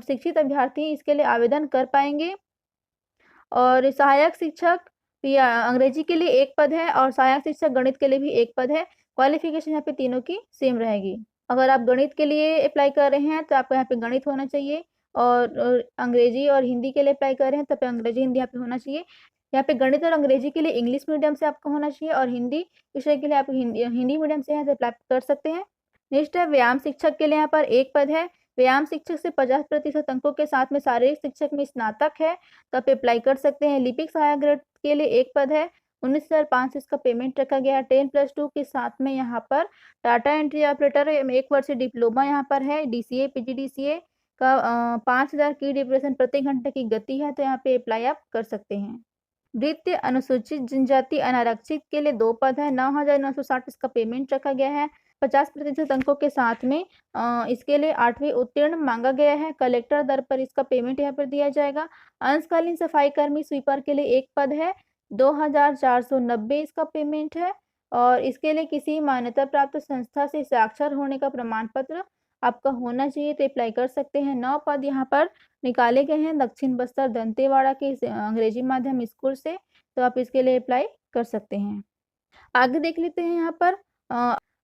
शिक्षित अभ्यर्थी इसके लिए आवेदन कर पाएंगे। और सहायक शिक्षक अंग्रेजी के लिए 1 पद है और सहायक शिक्षक गणित के लिए भी 1 पद है। क्वालिफिकेशन यहाँ पे तीनों की सेम रहेगी। अगर आप गणित के लिए अप्लाई कर रहे हैं तो आपको यहाँ पे गणित होना चाहिए और अंग्रेजी और हिंदी के लिए अप्लाई कर रहे हैं तो अंग्रेजी हिंदी यहाँ पे होना चाहिए। यहाँ पे गणित और अंग्रेजी के लिए इंग्लिश मीडियम से आपको होना चाहिए और हिंदी विषय के लिए आप हिंदी मीडियम से यहाँ से अप्लाई कर सकते हैं। नेक्स्ट है व्यायाम शिक्षक के लिए यहाँ पर 1 पद है। व्यायाम शिक्षक से 50% अंकों के साथ में शारीरिक शिक्षक में स्नातक है, तो आप अप्लाई कर सकते हैं। लिपिक सहायक ग्रेड के लिए 1 पद है, 19,500 इसका पेमेंट रखा गया है। 10+2 के साथ में यहाँ पर डाटा एंट्री ऑपरेटर 1 वर्ष डिप्लोमा यहाँ पर है। DCA PGDCA का 5,000 की डिप्रेशन प्रति घंटे की गति है, तो यहाँ पे अप्लाई आप कर सकते हैं। वृत्ति अनुसूचित जनजाति अनारक्षित के लिए 2 पद है, 9,960 इसका पेमेंट रखा गया है। 50% अंकों के साथ में इसके लिए 8वीं उत्तीर्ण मांगा गया है। कलेक्टर दर पर इसका पेमेंट यहाँ पर दिया जाएगा। अंशकालीन सफाई कर्मी स्वीपर के लिए 1 पद है, 2,490 इसका पेमेंट है और इसके लिए किसी मान्यता प्राप्त संस्था से साक्षर होने का प्रमाण पत्र आपका होना चाहिए, तो अप्लाई कर सकते हैं। 9 पद यहाँ पर निकाले गए हैं दक्षिण बस्तर दंतेवाड़ा के अंग्रेजी माध्यम स्कूल से, तो आप इसके लिए अप्लाई कर सकते हैं। आगे देख लेते हैं यहाँ पर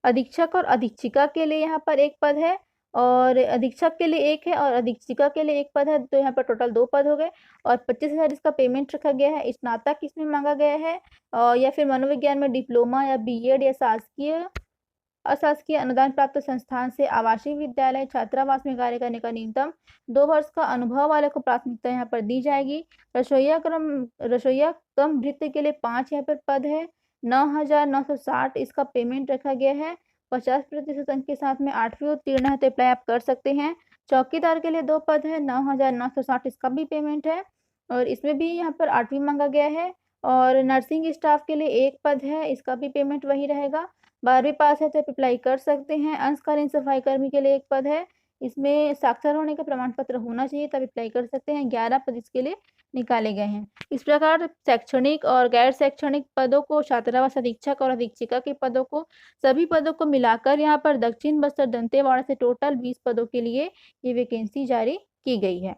अधीक्षक और अधीक्षिका के लिए यहाँ पर 1 पद है और अधीक्षक के लिए 1 है और अधीक्षिका के लिए 1 पद है, तो यहाँ पर टोटल 2 पद हो गए और 25,000 इसका पेमेंट रखा गया है। स्नातक इसमें मांगा गया है या फिर मनोविज्ञान में डिप्लोमा या B.Ed या अशासकीय अनुदान प्राप्त संस्थान से आवासीय विद्यालय छात्रावास में कार्य करने का न्यूनतम 2 वर्ष का अनुभव वाले को प्राथमिकता यहाँ पर दी जाएगी। रसोईया कम भृत्य के लिए 5 यहाँ पर पद है, 9,960 इसका पेमेंट रखा गया है। 50% अंक के साथ में 8वीं उत्तीर्ण है, तो अप्लाई आप कर सकते हैं। चौकीदार के लिए 2 पद है, 9,960 इसका भी पेमेंट है और इसमें भी यहाँ पर 8वीं मांगा गया है। और नर्सिंग स्टाफ के लिए 1 पद है, इसका भी पेमेंट वही रहेगा। 12वीं पास है तो आप अप्लाई कर सकते हैं। अंशकालीन सफाई कर्मी के लिए 1 पद है, इसमें साक्षर होने का प्रमाण पत्र होना चाहिए, तब अप्लाई कर सकते हैं। 11 पद इसके लिए निकाले गए हैं। इस प्रकार शैक्षणिक और गैर शैक्षणिक पदों को, छात्रावास अधीक्षक और अधीक्षिका के पदों को, सभी पदों को मिलाकर यहाँ पर दक्षिण बस्तर दंतेवाड़ा से टोटल 20 पदों के लिए ये वैकेंसी जारी की गई है।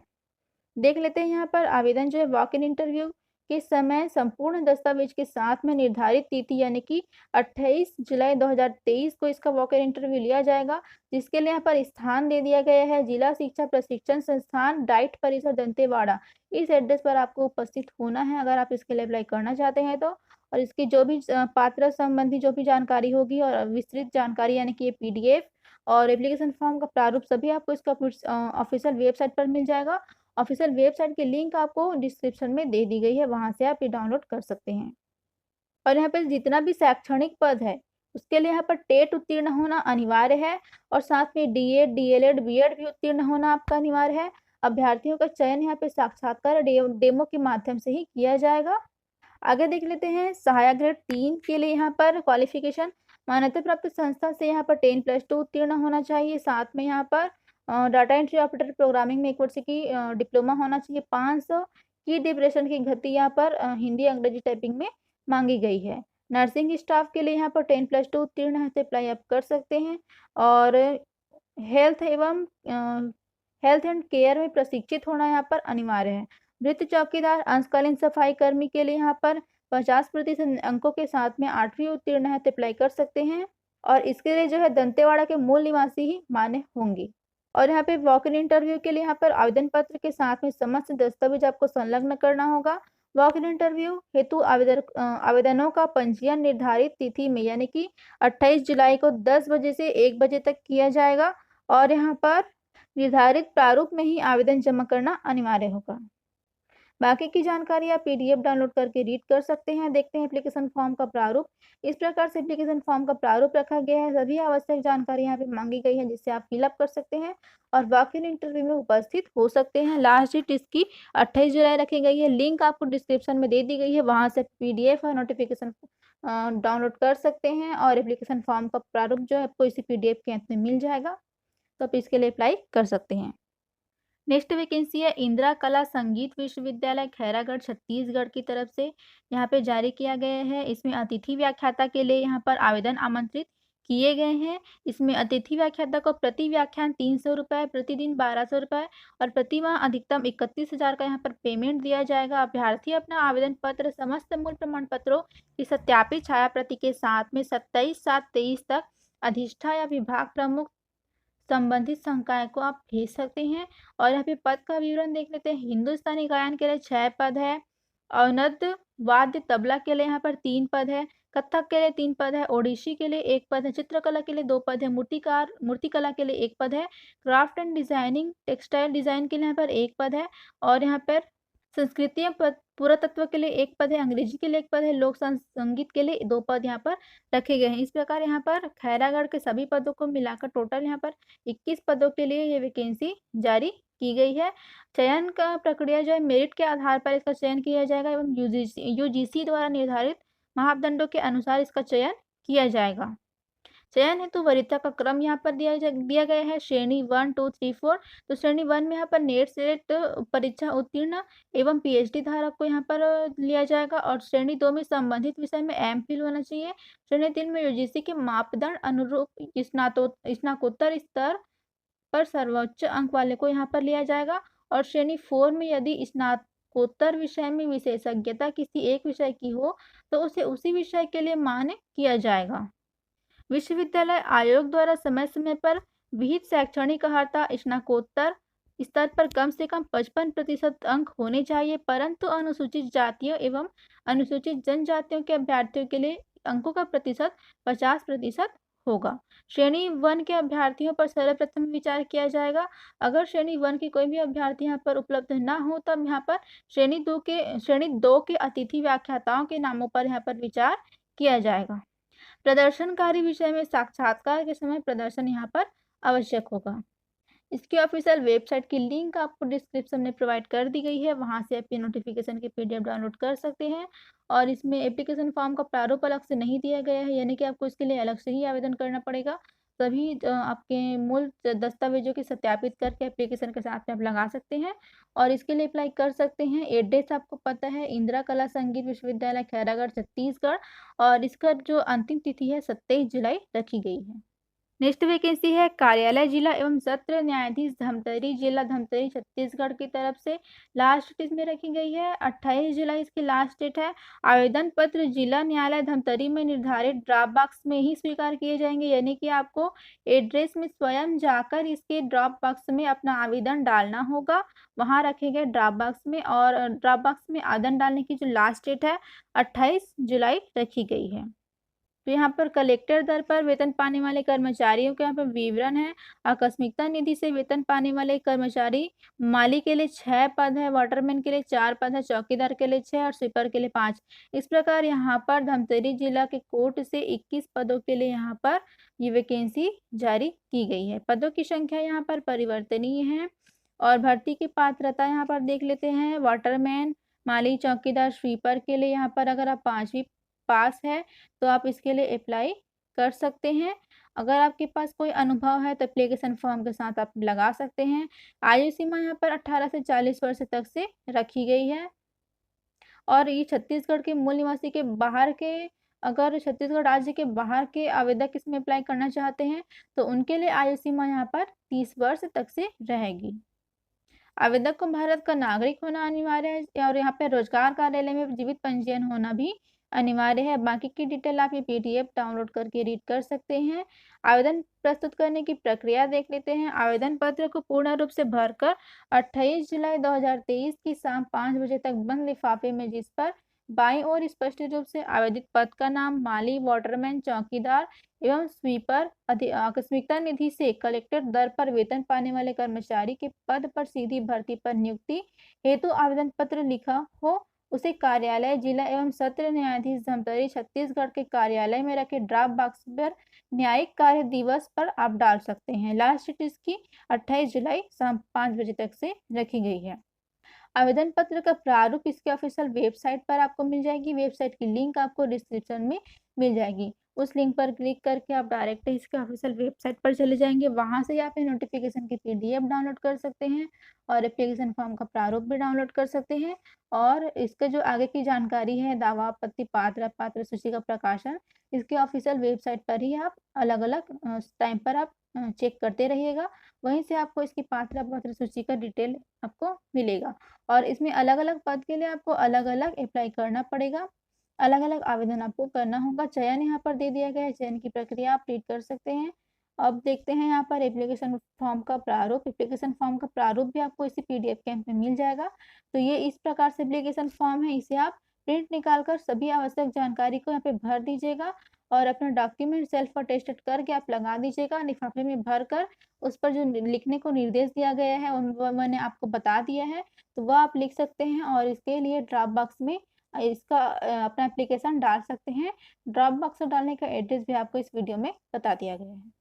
देख लेते हैं यहाँ पर आवेदन जो है वॉक इन इंटरव्यू के समय संपूर्ण दस्तावेज के साथ में निर्धारित तिथि यानी कि 28 जुलाई 2023 को इसका वॉक इन इंटरव्यू लिया जाएगा, जिसके लिए यहाँ पर स्थान दे दिया गया है जिला शिक्षा प्रशिक्षण संस्थान डाइट परिसर दंतेवाड़ा। इस एड्रेस पर आपको उपस्थित होना है अगर आप इसके लिए अप्लाई करना चाहते हैं तो। और इसकी जो भी पात्रता संबंधी जो भी जानकारी होगी और विस्तृत जानकारी यानी कि ये पीडीएफ और एप्लीकेशन फॉर्म का प्रारूप सभी आपको इसका ऑफिशियल वेबसाइट पर मिल जाएगा। ऑफिशियल वेबसाइट की लिंक आपको डिस्क्रिप्शन में दे दी गई है, वहाँ से आप ये डाउनलोड कर सकते हैं। और यहाँ पे जितना भी शैक्षणिक पद है, उसके लिए यहाँ पर टेट उत्तीर्ण होना अनिवार्य है और साथ में डीएड, डीएलएड, बीएड भी उत्तीर्ण होना आपका अनिवार्य है। अभ्यर्थियों का चयन यहाँ पे साक्षात्कार डेमो के माध्यम से ही किया जाएगा। आगे देख लेते हैं सहायक ग्रेड 3 के लिए यहाँ पर क्वालिफिकेशन मान्यता प्राप्त संस्था से यहाँ पर 10+2 उत्तीर्ण होना चाहिए। साथ में यहाँ पर डाटा एंट्री ऑपरेटर प्रोग्रामिंग में 1 वर्ष की डिप्लोमा होना चाहिए। 500 की डिप्रेशन की गति यहाँ पर हिंदी अंग्रेजी टाइपिंग में मांगी गई है। नर्सिंग स्टाफ के लिए यहाँ पर 10+2 उत्तीर्ण है तो अप्लाई आप कर सकते हैं। और हेल्थ एंड केयर में प्रशिक्षित होना यहाँ पर अनिवार्य है। वृत्त चौकीदार अंशकालीन सफाई कर्मी के लिए यहाँ पर 50% अंकों के साथ में 8वीं उत्तीर्ण है तो अप्लाई कर सकते हैं और इसके लिए जो है दंतेवाड़ा के मूल निवासी ही मान्य होंगे। और यहाँ पे वॉक इन इंटरव्यू के लिए यहाँ पर आवेदन पत्र के साथ में समस्त दस्तावेज आपको संलग्न करना होगा। वॉक इन इंटरव्यू हेतु आवेदनों का पंजीयन निर्धारित तिथि में यानी कि 28 जुलाई को 10 बजे से 1 बजे तक किया जाएगा और यहाँ पर निर्धारित प्रारूप में ही आवेदन जमा करना अनिवार्य होगा। बाकी की जानकारी आप पीडीएफ डाउनलोड करके रीड कर सकते हैं। देखते हैं एप्लीकेशन फॉर्म का प्रारूप। इस प्रकार से एप्लीकेशन फॉर्म का प्रारूप रखा गया है। सभी आवश्यक जानकारी यहाँ पे मांगी गई है जिससे आप फिलअप कर सकते हैं और वॉक इन इंटरव्यू में उपस्थित हो सकते हैं। लास्ट डेट इसकी 28 जुलाई रखी गई है। लिंक आपको डिस्क्रिप्शन में दे दी गई है, वहाँ से पीडीएफ और नोटिफिकेशन डाउनलोड कर सकते हैं और एप्लीकेशन फॉर्म का प्रारूप जो है आपको इसी पीडीएफ के अंत में मिल जाएगा, तो आप इसके लिए अप्लाई कर सकते हैं। नेक्स्ट वैकेंसी है इंदिरा कला संगीत विश्वविद्यालय खैरागढ़ छत्तीसगढ़ की तरफ से यहाँ पे जारी किया गया है। इसमें अतिथि व्याख्याता के लिए यहाँ पर आवेदन आमंत्रित किए गए हैं। इसमें अतिथि व्याख्याता को प्रति व्याख्यान 300 रुपये, प्रतिदिन 1200 रुपये और प्रति माह अधिकतम 31,000 का यहाँ पर पेमेंट दिया जाएगा। अभ्यर्थी अपना आवेदन पत्र समस्त मूल प्रमाण पत्रों की सत्यापित छाया प्रति के साथ में 27/7/23 तक अधिष्ठा या विभाग प्रमुख संबंधित संकाय को आप भेज सकते हैं। और यहाँ पे पद का विवरण देख लेते हैं। हिंदुस्तानी गायन के लिए 6 पद है, अवनद वाद्य तबला के लिए यहाँ पर 3 पद है, कथक के लिए 3 पद है, ओडिसी के लिए 1 पद है, चित्रकला के लिए 2 पद है, मूर्तिकला के लिए 1 पद है, craft and designing textile design के लिए यहाँ पर 1 पद है और यहाँ पर संस्कृति एवं पुरातत्व के लिए 1 पद है, अंग्रेजी के लिए 1 पद है, लोक संगीत के लिए 2 पद यहाँ पर रखे गए हैं। इस प्रकार यहाँ पर खैरागढ़ के सभी पदों को मिलाकर टोटल यहाँ पर 21 पदों के लिए ये वैकेंसी जारी की गई है। चयन का प्रक्रिया जो है मेरिट के आधार पर इसका चयन किया जाएगा एवं यूजीसी द्वारा निर्धारित मापदंडों के अनुसार इसका चयन किया जाएगा। चयन हेतु वरीयता का क्रम यहाँ पर दिया गया है श्रेणी 1, 2, 3, 4। तो श्रेणी 1 में यहाँ पर नेट सेट परीक्षा उत्तीर्ण एवं पीएचडी धारक को यहाँ पर लिया जाएगा और श्रेणी 2 में संबंधित विषय में एमफिल होना चाहिए। श्रेणी 3 में यूजीसी के मापदंड अनुरूप स्नातकोत्तर स्तर पर सर्वोच्च अंक वाले को यहाँ पर लिया जाएगा और श्रेणी 4 में यदि स्नातकोत्तर विषय में विशेषज्ञता किसी एक विषय की हो तो उसे उसी विषय के लिए मान्य किया जाएगा। विश्वविद्यालय आयोग द्वारा समय समय पर विहित शैक्षणिक अर्हता स्नातकोत्तर स्तर पर कम से कम 55% अंक होने चाहिए, परंतु अनुसूचित जातियों एवं अनुसूचित जनजातियों के अभ्यर्थियों के लिए अंकों का प्रतिशत 50% होगा। श्रेणी 1 के अभ्यर्थियों पर सर्वप्रथम विचार किया जाएगा। अगर श्रेणी 1 के कोई भी अभ्यर्थी यहाँ पर उपलब्ध ना हो तब यहाँ पर श्रेणी 2 के अतिथि व्याख्याताओं के नामों पर यहाँ पर विचार किया जाएगा। प्रदर्शनकारी विषय में साक्षात्कार के समय प्रदर्शन यहाँ पर आवश्यक होगा। इसकी ऑफिशियल वेबसाइट की लिंक आपको डिस्क्रिप्शन में प्रोवाइड कर दी गई है, वहाँ से आप नोटिफिकेशन की पीडीएफ डाउनलोड कर सकते हैं। और इसमें एप्लीकेशन फॉर्म का प्रारूप अलग से नहीं दिया गया है, यानी कि आपको इसके लिए अलग से ही आवेदन करना पड़ेगा। सभी आपके मूल दस्तावेजों की सत्यापित करके एप्लीकेशन के साथ में आप लगा सकते हैं और इसके लिए अप्लाई कर सकते हैं। एड्रेस आपको पता है, इंदिरा कला संगीत विश्वविद्यालय खैरागढ़ छत्तीसगढ़ और इसका जो अंतिम तिथि है 27 जुलाई रखी गई है। नेक्स्ट वैकेंसी है कार्यालय जिला एवं सत्र न्यायाधीश धमतरी जिला धमतरी छत्तीसगढ़ की तरफ से। लास्ट डेट इसमें रखी गई है 28 जुलाई इसकी लास्ट डेट है। आवेदन पत्र जिला न्यायालय धमतरी में निर्धारित ड्रॉप बॉक्स में ही स्वीकार किए जाएंगे, यानी कि आपको एड्रेस में स्वयं जाकर इसके ड्रॉप बॉक्स में अपना आवेदन डालना होगा। वहाँ रखे गए ड्रॉप बॉक्स में, और ड्रॉप बॉक्स में आवेदन डालने की जो लास्ट डेट है 28 जुलाई रखी गई है। तो यहाँ पर कलेक्टर दर पर वेतन पाने वाले कर्मचारियों के यहाँ पर विवरण है। आकस्मिकता निधि से वेतन पाने वाले कर्मचारी माली के लिए 6 पद है, वाटरमैन के लिए 4 पद है, चौकीदार के लिए 6 और स्वीपर के लिए 5। इस प्रकार यहाँ पर धमतरी जिला के कोर्ट से 21 पदों के लिए यहाँ पर ये वैकेंसी जारी की गई है। पदों की संख्या यहाँ पर परिवर्तनीय है। और भर्ती की पात्रता यहाँ पर देख लेते हैं। वाटरमैन, माली, चौकीदार, स्वीपर के लिए यहाँ पर अगर आप 5वीं पास है तो आप इसके लिए अप्लाई कर सकते हैं। अगर आपके पास कोई अनुभव है तो एप्लीकेशन फॉर्म के साथ आप लगा सकते हैं। आयु सीमा यहाँ पर 18 से 40 वर्ष तक से रखी गई है। और ये छत्तीसगढ़ के मूल निवासी के बाहर के, अगर छत्तीसगढ़ राज्य के बाहर के आवेदक इसमें अप्लाई करना चाहते हैं तो उनके लिए आयु सीमा यहाँ पर 30 वर्ष तक से रहेगी। आवेदक को भारत का नागरिक होना अनिवार्य है और यहाँ पे रोजगार कार्यालय में जीवित पंजीयन होना भी अनिवार्य है। बाकी की डिटेल आप ये पीडीएफ डाउनलोड करके रीड कर सकते हैं। आवेदन प्रस्तुत करने की प्रक्रिया देख लेते हैं। आवेदन पत्र को पूर्ण रूप से भरकर 28 जुलाई 2023 की शाम 5 बजे तक बंद लिफाफे में, जिस पर बाईं ओर स्पष्ट रूप से आवेदित पद का नाम, माली, वाटरमैन, चौकीदार एवं स्वीपर, आकस्मिकता निधि से कलेक्टर दर पर वेतन पाने वाले कर्मचारी के पद पर सीधी भर्ती पर नियुक्ति हेतु आवेदन पत्र लिखा हो, उसे कार्यालय जिला एवं सत्र न्यायाधीश धमतरी छत्तीसगढ़ के कार्यालय में रखे ड्रॉप बॉक्स पर न्यायिक कार्य दिवस पर आप डाल सकते हैं। लास्ट डेट इसकी 28 जुलाई शाम 5 बजे तक से रखी गई है। आवेदन पत्र का प्रारूप इसके ऑफिशियल वेबसाइट पर आपको मिल जाएगी। वेबसाइट की लिंक आपको डिस्क्रिप्शन में मिल जाएगी। उस लिंक पर क्लिक करके आप डायरेक्ट इसके ऑफिशियल वेबसाइट पर चले जाएंगे। वहां से आप नोटिफिकेशन की पीडीएफ डाउनलोड कर सकते हैं और एप्लीकेशन फॉर्म का प्रारूप भी डाउनलोड कर सकते हैं। और इसका जो आगे की जानकारी है, दावा, आपत्ति, पात्र सूची का प्रकाशन, इसके ऑफिशियल वेबसाइट पर ही आप अलग अलग टाइम पर आप चेक करते रहिएगा। वहीं से आपको इसकी पात्र सूची का डिटेल आपको मिलेगा। और इसमें अलग अलग पद के लिए आपको अलग अलग अप्लाई करना पड़ेगा, अलग अलग आवेदन आपको करना होगा। चयन यहाँ पर दे दिया गया है, चयन की प्रक्रिया आप रीड कर सकते हैं। अब देखते हैं यहाँ पर एप्लीकेशन फॉर्म का प्रारूप। एप्लीकेशन फॉर्म का प्रारूप भी आपको इसी पीडीएफ कैंप में मिल जाएगा। तो ये इस प्रकार से एप्लीकेशन फॉर्म है, इसे आप प्रिंट निकाल कर सभी आवश्यक जानकारी को यहाँ पे भर दीजिएगा और अपना डॉक्यूमेंट सेल्फ अटेस्टेड करके आप लगा दीजिएगा लिफाफे में भर कर। उस पर जो लिखने को निर्देश दिया गया है वो मैंने आपको बता दिया है, तो वह आप लिख सकते हैं और इसके लिए ड्रॉप बॉक्स में इसका अपना एप्लीकेशन डाल सकते हैं। ड्रॉप बॉक्स डालने का एड्रेस भी आपको इस वीडियो में बता दिया गया है।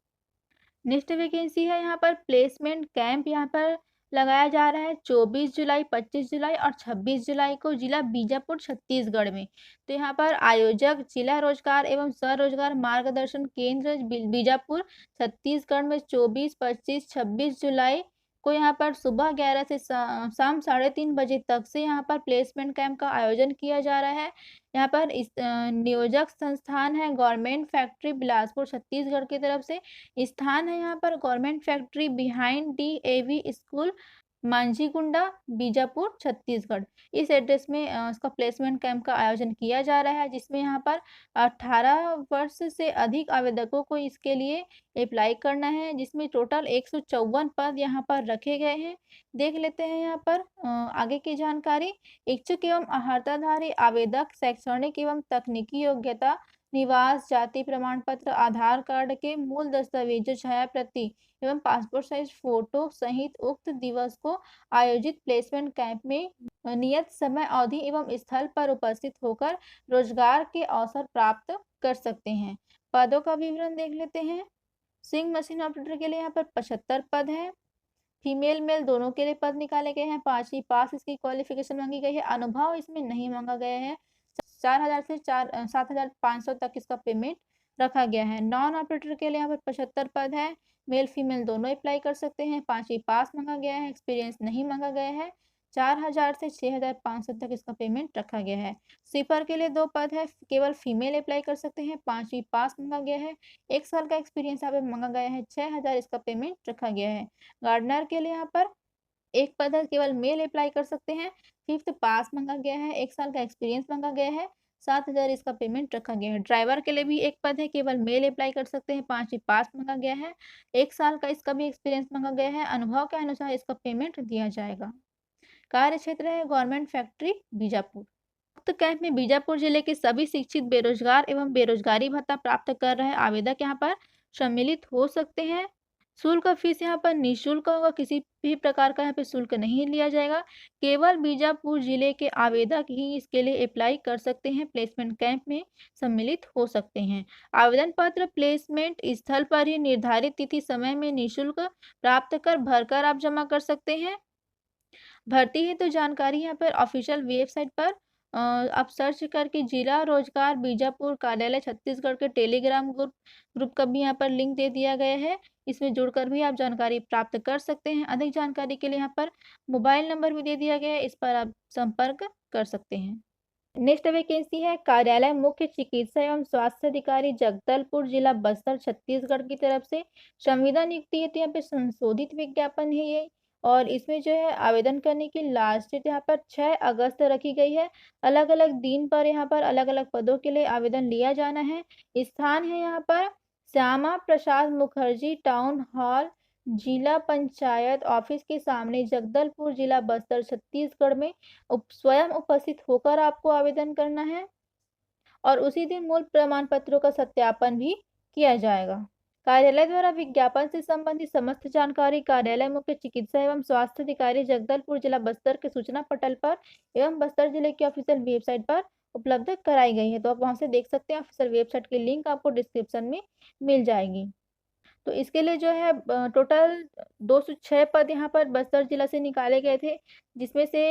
नेक्स्ट वैकेंसी है यहाँ पर प्लेसमेंट कैंप यहाँ पर लगाया जा रहा है 24 जुलाई, 25 जुलाई और 26 जुलाई को जिला बीजापुर छत्तीसगढ़ में। तो यहाँ पर आयोजक जिला रोजगार एवं स्वरोजगार मार्गदर्शन केंद्र बीजापुर छत्तीसगढ़ में 24, 25, 26 जुलाई को यहाँ पर सुबह 11 से शाम 3:30 बजे तक से यहाँ पर प्लेसमेंट कैंप का आयोजन किया जा रहा है। यहाँ पर इस नियोजक संस्थान है गवर्नमेंट फैक्ट्री बिलासपुर छत्तीसगढ़ की तरफ से। स्थान है यहाँ पर government factory behind DAV school, Manjhigunda, Bijapur Chhattisgarh. इस एड्रेस में इसका प्लेसमेंट कैंप का आयोजन किया जा रहा है, जिसमें यहाँ पर 18 वर्ष से अधिक आवेदकों को इसके लिए अप्लाई करना है, जिसमें टोटल 154 पद यहाँ पर रखे गए हैं। देख लेते हैं यहाँ पर आगे की जानकारी। इच्छुक एवं अर्हताधारी आवेदक शैक्षणिक एवं तकनीकी योग्यता, निवास, जाति प्रमाण पत्र, आधार कार्ड के मूल दस्तावेजों, छाया प्रति एवं पासपोर्ट साइज फोटो सहित उक्त दिवस को आयोजित प्लेसमेंट कैंप में नियत समय अवधि एवं स्थल पर उपस्थित होकर रोजगार के अवसर प्राप्त कर सकते हैं। पदों का विवरण देख लेते हैं। स्विंग मशीन ऑपरेटर के लिए यहाँ पर 75 पद है। फीमेल मेल दोनों के लिए पद निकाले गए हैं। 5वीं पास इसकी क्वालिफिकेशन मांगी गई है। अनुभव इसमें नहीं मांगा गया है। 4,000 से 7,500 तक इसका पेमेंट रखा गया है। नॉन ऑपरेटर के लिए यहाँ पर 75 पद है। मेल फीमेल दोनों अप्लाई कर सकते हैं। 5वीं पास मांगा गया है, एक्सपीरियंस नहीं मांगा गया है। 4,000 से 6,500 तक इसका पेमेंट रखा गया है। स्वीपर के लिए 2 पद है, केवल फीमेल अप्लाई कर सकते हैं, 5वीं पास मांगा गया है, 1 साल का एक्सपीरियंस यहाँ पे मांगा गया है, 6,000 इसका पेमेंट रखा गया है। गार्डनर के लिए यहाँ पर 1 पद है, केवल मेल अप्लाई कर सकते हैं, 5th पास मांगा गया है, 1 साल का एक्सपीरियंस मांगा गया है, 7,000 इसका पेमेंट रखा गया है। ड्राइवर के लिए भी 1 पद है, केवल मेल अप्लाई कर सकते हैं, 5वीं पास मांगा गया है, 1 साल का इसका भी एक्सपीरियंस मांगा गया है, अनुभव के अनुसार इसका पेमेंट दिया जाएगा। कार्य क्षेत्र है गवर्नमेंट फैक्ट्री बीजापुर। उक्त कैंप में बीजापुर जिले के सभी शिक्षित बेरोजगार एवं बेरोजगारी भत्ता प्राप्त कर रहे आवेदक यहाँ पर सम्मिलित हो सकते हैं। शुल्क फीस यहाँ पर निःशुल्क होगा, किसी भी प्रकार का यहाँ पे शुल्क नहीं लिया जाएगा। केवल बीजापुर जिले के आवेदक ही इसके लिए अप्लाई कर सकते हैं, प्लेसमेंट कैंप में सम्मिलित हो सकते हैं। आवेदन पत्र प्लेसमेंट स्थल पर ही निर्धारित तिथि समय में निःशुल्क प्राप्त कर भरकर आप जमा कर सकते हैं। भर्ती है तो जानकारी यहाँ पर ऑफिशियल वेबसाइट पर आप सर्च करके जिला रोजगार बीजापुर कार्यालय छत्तीसगढ़ के टेलीग्राम ग्रुप का भी यहाँ पर लिंक दे दिया गया है। इसमें जुड़कर भी आप जानकारी प्राप्त कर सकते हैं। अधिक जानकारी के लिए यहाँ पर मोबाइल नंबर भी दे दिया गया है, इस पर आप संपर्क कर सकते हैं। नेक्स्ट वैकेंसी है कार्यालय मुख्य चिकित्सा एवं स्वास्थ्य अधिकारी जगदलपुर जिला बस्तर छत्तीसगढ़ की तरफ से संविदा नियुक्ति है। तो यहाँ पे संशोधित विज्ञापन है ये, और इसमें जो है आवेदन करने की लास्ट डेट यहाँ पर 6 अगस्त रखी गई है। अलग अलग दिन पर यहाँ पर अलग अलग पदों के लिए आवेदन लिया जाना है। स्थान है यहाँ पर श्यामा प्रसाद मुखर्जी टाउन हॉल जिला पंचायत ऑफिस के सामने जगदलपुर जिला बस्तर छत्तीसगढ़ में स्वयं उपस्थित होकर आपको आवेदन करना है, और उसी दिन मूल प्रमाण पत्रों का सत्यापन भी किया जाएगा। कार्यालय द्वारा विज्ञापन से संबंधित समस्त जानकारी कार्यालय मुख्य चिकित्सा एवं स्वास्थ्य अधिकारी जगदलपुर जिला बस्तर के सूचना पटल पर एवं बस्तर जिले की ऑफिशियल वेबसाइट पर उपलब्ध कराई गई है। तो आप वहां से देख सकते हैं, ऑफिशियल वेबसाइट की लिंक आपको डिस्क्रिप्शन में मिल जाएगी। तो इसके लिए जो है टोटल 206 पद यहाँ पर बस्तर जिला से निकाले गए थे, जिसमें से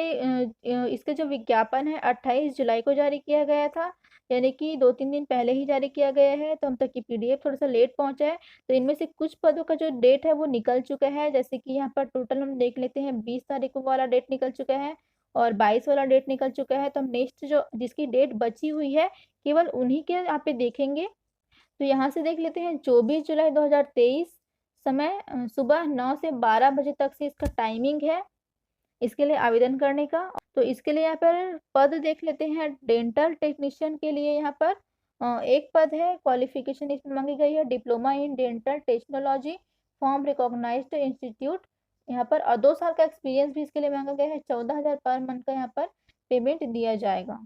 इसके जो विज्ञापन है 28 जुलाई को जारी किया गया था, यानी कि 2-3 दिन पहले ही जारी किया गया है। तो हम तक की पीडीएफ थोड़ा सा लेट पहुंचा है, तो इनमें से कुछ पदों का जो डेट है वो निकल चुका है। जैसे कि यहाँ पर टोटल हम देख लेते हैं, 20 तारीख को वाला डेट निकल चुका है और 22 वाला डेट निकल चुका है। तो हम नेक्स्ट जो जिसकी डेट बची हुई है केवल उन्हीं के यहाँ पे देखेंगे। तो यहाँ से देख लेते हैं 24 जुलाई 2023, समय सुबह 9 से 12 बजे तक से इसका टाइमिंग है इसके लिए आवेदन करने का। तो इसके लिए यहाँ पर पद देख लेते हैं। डेंटल टेक्नीशियन के लिए यहाँ पर 1 पद है, क्वालिफिकेशन इसमें मांगी गई है diploma in dental technology from recognised institute यहाँ पर, और 2 साल का एक्सपीरियंस भी इसके लिए मांगा गया है। 14,000 पर मंथ का यहाँ पर पेमेंट दिया जाएगा।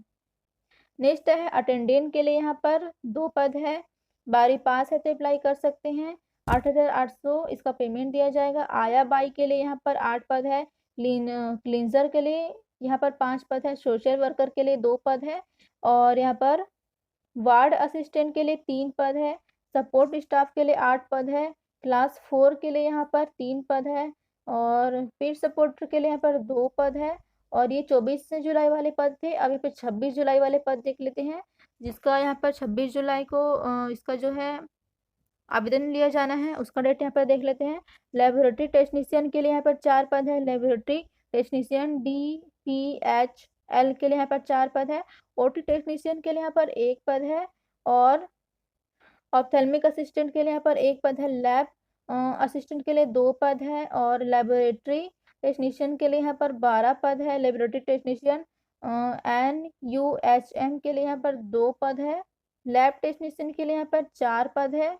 नेक्स्ट है अटेंडेंट के लिए यहाँ पर 2 पद है, 12वीं पास है तो अप्लाई कर सकते हैं, 8,800 इसका पेमेंट दिया जाएगा। आया बाई के लिए यहाँ पर 8 पद है, क्लींजर के लिए यहाँ पर 5 पद है, सोशल वर्कर के लिए 2 पद है, और यहाँ पर वार्ड असिस्टेंट के लिए 3 पद है, सपोर्ट स्टाफ के लिए 8 पद है, क्लास 4 के लिए यहाँ पर 3 पद है, और पेड सपोर्टर के लिए यहाँ पर 2 पद है। और ये 24 जुलाई वाले पद थे। अभी पे 26 जुलाई वाले पद देख लेते हैं, जिसका यहाँ पर 26 जुलाई को इसका जो है आवेदन लिया जाना है, उसका डेट यहाँ पर देख लेते हैं। लेबोरेटरी टेक्नीशियन के लिए यहाँ पर 4 पद है, लेबोरेटरी टेक्नीशियन DPHL के लिए यहाँ पर 4 पद है, OT टेक्नीशियन के लिए यहाँ पर 1 पद है, और ऑप्थेल्मिक असिस्टेंट के लिए यहाँ पर 1 पद है, लैब असिस्टेंट के लिए 2 पद है, और लेबोरेटरी टेक्नीशियन के लिए यहाँ पर 12 पद है, लेबोरेटरी टेक्नीशियन NUHM के लिए यहाँ पर 2 पद है, लैब टेक्नीशियन के लिए यहाँ पर 4 पद है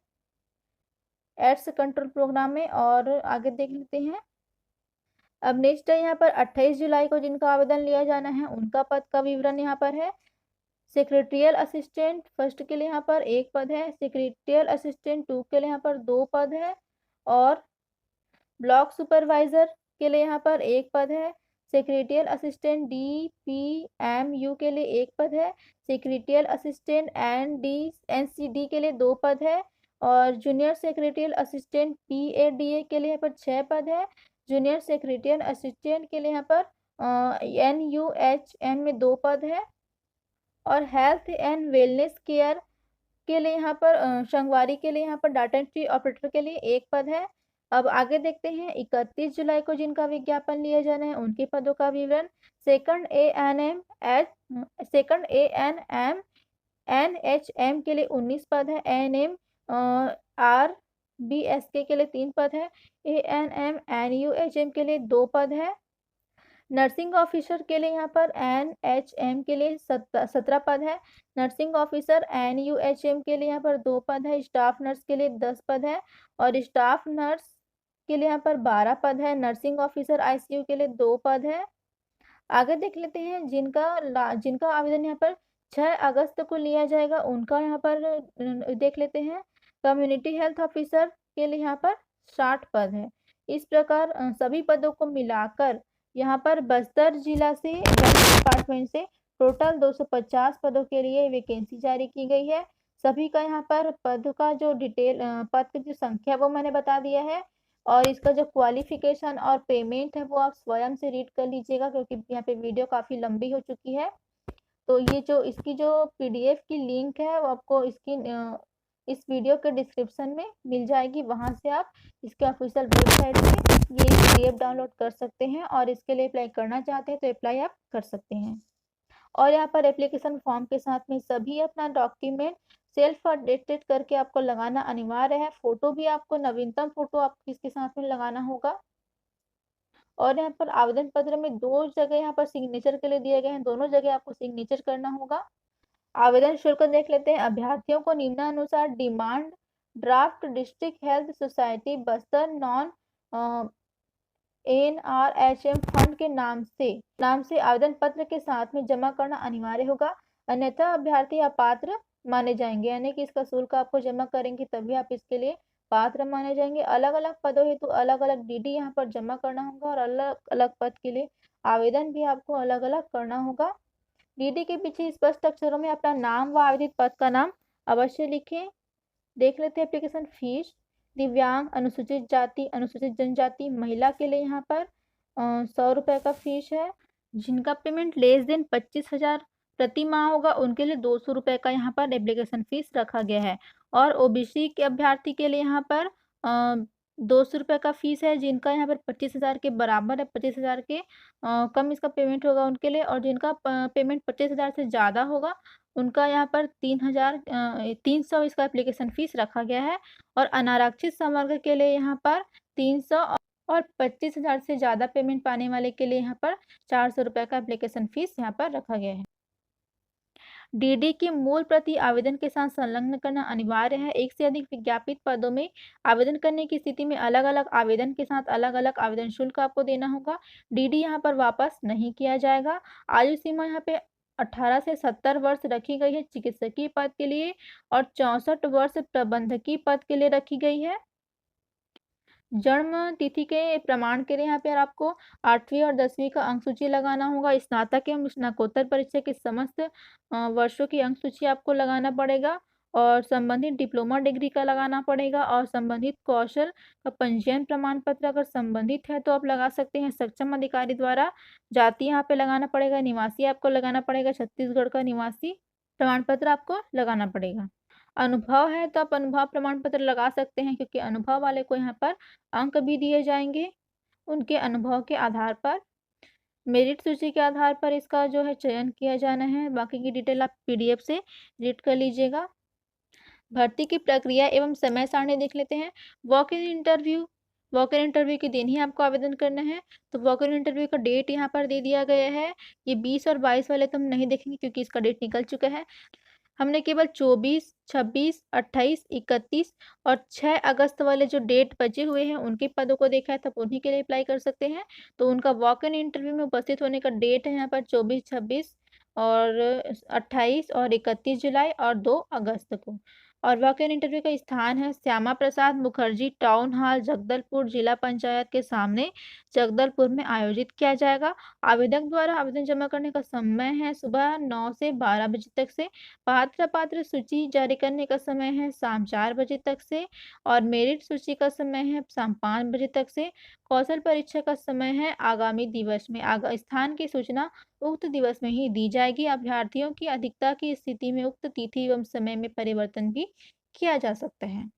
एड्स कंट्रोल प्रोग्राम में। और आगे देख लेते हैं। अब नेक्स्ट है यहाँ पर 28 जुलाई को जिनका आवेदन लिया जाना है उनका पद का विवरण यहाँ पर है। सेक्रेटरियल असिस्टेंट फर्स्ट के लिए यहाँ पर 1 पद है, सेक्रेटरियल असिस्टेंट 2 के लिए यहाँ पर 2 पद है, और ब्लॉक सुपरवाइजर के लिए यहाँ पर 1 पद है, सेक्रेटरियल असिस्टेंट DPMU के लिए 1 पद है, सेक्रेटरियल असिस्टेंट NCD के लिए 2 पद है, और जूनियर सेक्रेटरियल असिस्टेंट PADA के लिए यहाँ पर 6 पद है, जूनियर सेक्रेटरियल असिस्टेंट के लिए यहाँ पर NUHM में 2 पद है, और हेल्थ एंड वेलनेस केयर के लिए यहाँ पर संगवारी के लिए यहाँ पर डाटा एंट्री ऑपरेटर के लिए 1 पद है, अब आगे देखते हैं 31 जुलाई को जिनका विज्ञापन लिया जाना है उनके पदों का विवरण। सेकंड एएनएम एनएचएम के लिए 19 पद है। एएनएम आरबीएसके के लिए 3 पद है। एएनएम एनयूएचएम के लिए 2 पद है। नर्सिंग ऑफिसर के लिए यहाँ पर एनएचएम के लिए 17 पद है। नर्सिंग ऑफिसर एनयूएचएम के लिए यहाँ पर 2 पद है। स्टाफ नर्स के लिए 10 पद है और स्टाफ नर्स के लिए यहाँ पर 12 पद है। नर्सिंग ऑफिसर आईसीयू के लिए 2 पद है। आगे देख लेते हैं जिनका आवेदन यहाँ पर 6 अगस्त को लिया जाएगा उनका यहाँ पर देख लेते हैं। कम्युनिटी हेल्थ ऑफिसर के लिए यहाँ पर 60 पद है। इस प्रकार सभी पदों को मिलाकर यहाँ पर बस्तर जिला से हेल्थ डिपार्टमेंट से टोटल 250 पदों के लिए वैकेंसी जारी की गई है। सभी का यहाँ पर पद का जो पद की जो संख्या वो मैंने बता दिया है और इसका जो क्वालिफिकेशन और पेमेंट है वो आप स्वयं से रीड कर लीजिएगा क्योंकि यहाँ पे वीडियो काफ़ी लंबी हो चुकी है। तो ये जो इसकी जो पीडीएफ की लिंक है वो आपको इस वीडियो के डिस्क्रिप्शन में मिल जाएगी। वहाँ से आप इसके ऑफिशियल वेबसाइट से ये पीडीएफ डाउनलोड कर सकते हैं और इसके लिए अप्लाई करना चाहते हैं तो अप्लाई आप कर सकते हैं। और यहाँ पर एप्लीकेशन फॉर्म के साथ में सभी अपना डॉक्यूमेंट सेल्फ अटेस्टेड करके आपको लगाना अनिवार्य है। फोटो भी आपको नवीनतम फोटो आपको इसके साथ में लगाना होगा। और यहाँ पर आवेदन पत्र में 2 जगह यहाँ पर सिग्नेचर के लिए दिए गए हैं, दोनों जगह आपको सिग्नेचर करना होगा। आवेदन शुल्क देख लेते हैं। अभ्यर्थियों को निम्नानुसार demand draft district health society Bastar non NRHM fund के नाम से आवेदन पत्र के साथ में जमा करना अनिवार्य होगा, अन्यथा अभ्यर्थी अपात्र माने जाएंगे। यानी कि इसका शुल्क आपको जमा करेंगे तभी आप इसके लिए पात्र माने जाएंगे। अलग अलग पदों हेतु अलग अलग डीडी यहाँ पर जमा करना होगा और अलग अलग पद के लिए आवेदन भी आपको अलग अलग करना होगा। डीडी के पीछे स्पष्ट अक्षरों में अपना नाम व आवेदित पद का नाम अवश्य लिखें। देख लेते हैं एप्लीकेशन फीस। दिव्यांग, अनुसूचित जाति, अनुसूचित जनजाति, महिला के लिए यहाँ पर 100 रुपये का फीस है। जिनका पेमेंट लेस देन 25,000 प्रति माह होगा उनके लिए 200 रुपये का यहाँ पर एप्लीकेशन फीस रखा गया है। और ओबीसी के अभ्यर्थी के लिए यहाँ पर 200 रुपये का फीस है। जिनका यहाँ पर 25,000 के बराबर है, 25,000 के कम इसका पेमेंट होगा उनके लिए। और जिनका पेमेंट 25,000 से ज़्यादा होगा उनका यहाँ पर 300 इसका एप्लीकेशन फीस रखा गया है। और अनारक्षित संवर्ग के लिए यहाँ पर 300 और 25,000 से ज़्यादा पेमेंट पाने वाले के लिए यहाँ पर 400 रुपये का एप्लीकेशन फीस यहाँ पर रखा गया है। डीडी की मूल प्रति आवेदन के साथ संलग्न करना अनिवार्य है। एक से अधिक विज्ञापित पदों में आवेदन करने की स्थिति में अलग अलग आवेदन के साथ अलग अलग आवेदन शुल्क आपको देना होगा। डीडी यहाँ पर वापस नहीं किया जाएगा। आयु सीमा यहाँ पे 18 से 70 वर्ष रखी गई है चिकित्सकीय पद के लिए और 64 वर्ष प्रबंधकीय पद के लिए रखी गई है। जन्म तिथि के प्रमाण के लिए यहाँ पर आपको 8वीं और 10वीं का अंक सूची लगाना होगा। स्नातक एवं स्नातकोत्तर परीक्षा के समस्त वर्षों की अंक सूची आपको लगाना पड़ेगा और संबंधित डिप्लोमा डिग्री का लगाना पड़ेगा और संबंधित कौशल का पंजीयन प्रमाण पत्र अगर संबंधित है तो आप लगा सकते हैं। सक्षम अधिकारी द्वारा जाति यहाँ पे लगाना पड़ेगा, निवासी आपको लगाना पड़ेगा, छत्तीसगढ़ का निवासी प्रमाण पत्र आपको लगाना पड़ेगा। अनुभव है तो आप अनुभव प्रमाण पत्र लगा सकते हैं क्योंकि अनुभव वाले को यहाँ पर अंक भी दिए जाएंगे उनके अनुभव के आधार पर। मेरिट सूची के आधार पर इसका जो है चयन किया जाना है। बाकी की डिटेल आप पीडीएफ से रीड कर लीजिएगा। भर्ती की प्रक्रिया एवं समय सारणी देख लेते हैं। वॉक इन इंटरव्यू के दिन ही आपको आवेदन करना है। तो वॉक इन इंटरव्यू का डेट यहाँ पर दे दिया गया है। ये 20 और 22 वाले तो हम नहीं देखेंगे क्योंकि इसका डेट निकल चुका है। हमने केवल 24, 26, 28, 31 और 6 अगस्त वाले जो डेट बचे हुए हैं उनके पदों को देखा है तब उन्हीं के लिए अप्लाई कर सकते हैं। तो उनका वॉक इन इंटरव्यू में उपस्थित होने का डेट है यहाँ पर 24, 26 और 28 और 31 जुलाई और 2 अगस्त को। और वॉक इन इंटरव्यू का स्थान है श्यामा प्रसाद मुखर्जी टाउन हॉल जगदलपुर जिला पंचायत के सामने जगदलपुर में आयोजित किया जाएगा। आवेदक द्वारा आवेदन जमा करने का समय है सुबह 9 से 12 बजे तक से। पात्र सूची जारी करने का समय है शाम 4 बजे तक से और मेरिट सूची का समय है शाम 5 बजे तक से। कौशल परीक्षा का समय है आगामी दिवस में। स्थान की सूचना उक्त दिवस में ही दी जाएगी। अभ्यर्थियों की अधिकता की स्थिति में उक्त तिथि एवं समय में परिवर्तन भी किया जा सकता है।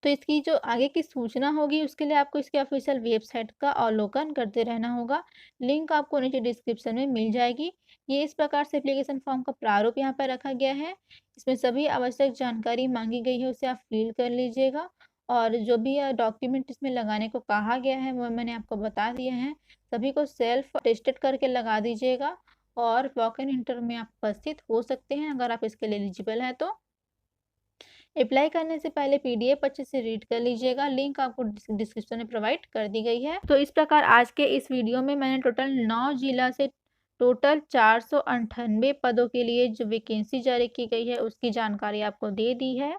तो इसकी जो आगे की सूचना होगी उसके लिए आपको इसके ऑफिशियल वेबसाइट का अवलोकन करते रहना होगा। लिंक आपको नीचे डिस्क्रिप्शन में मिल जाएगी। ये इस प्रकार से एप्लीकेशन फॉर्म का प्रारूप यहाँ पर रखा गया है। इसमें सभी आवश्यक जानकारी मांगी गई है, उसे आप फिल कर लीजिएगा और जो भी डॉक्यूमेंट इसमें लगाने को कहा गया है वो मैंने आपको बता दिए हैं। सभी को सेल्फ अटेस्टेड करके लगा दीजिएगा और वॉक इन इंटरव्यू में आप उपस्थित हो सकते हैं अगर आप इसके लिए एलिजिबल हैं तो। अप्लाई करने से पहले पीडीएफ अच्छे से रीड कर लीजिएगा, लिंक आपको डिस्क्रिप्शन में प्रोवाइड कर दी गई है। तो इस प्रकार आज के इस वीडियो में मैंने टोटल 9 जिला से टोटल 498 पदों के लिए जो वैकेंसी जारी की गई है उसकी जानकारी आपको दे दी है।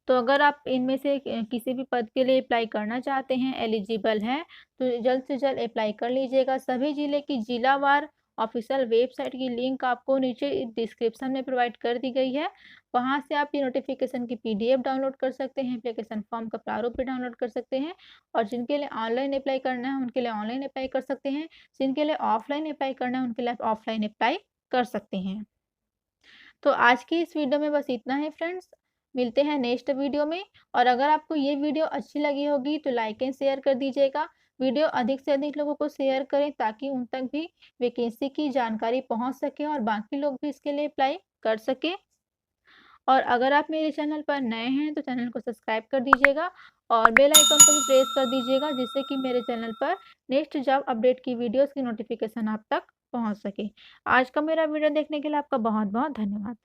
तो अगर आप इनमें से किसी भी पद के लिए अप्लाई करना चाहते हैं, एलिजिबल हैं, तो जल्द से जल्द अप्लाई कर लीजिएगा। सभी ज़िले की जिलावार ऑफिशियल वेबसाइट की लिंक आपको नीचे डिस्क्रिप्शन में प्रोवाइड कर दी गई है। वहाँ से आप ये नोटिफिकेशन की पीडीएफ डाउनलोड कर सकते हैं, एप्लीकेशन फॉर्म का प्रारूप भी डाउनलोड कर सकते हैं और जिनके लिए ऑनलाइन अप्लाई करना है उनके लिए ऑनलाइन अप्लाई कर सकते हैं, जिनके लिए ऑफलाइन अप्लाई करना है उनके लिए आप ऑफलाइन अप्लाई कर सकते हैं। तो आज की इस वीडियो में बस इतना है फ्रेंड्स, मिलते हैं नेक्स्ट वीडियो में। और अगर आपको ये वीडियो अच्छी लगी होगी तो लाइक एंड शेयर कर दीजिएगा। वीडियो अधिक से अधिक लोगों को शेयर करें ताकि उन तक भी वैकेंसी की जानकारी पहुंच सके और बाकी लोग भी इसके लिए अप्लाई कर सके। और अगर आप मेरे चैनल पर नए हैं तो चैनल को सब्सक्राइब कर दीजिएगा और बेल आइकन को भी प्रेस कर दीजिएगा जिससे कि मेरे चैनल पर नेक्स्ट जॉब अपडेट की वीडियोस की नोटिफिकेशन आप तक पहुंच सके। आज का मेरा वीडियो देखने के लिए आपका बहुत बहुत धन्यवाद।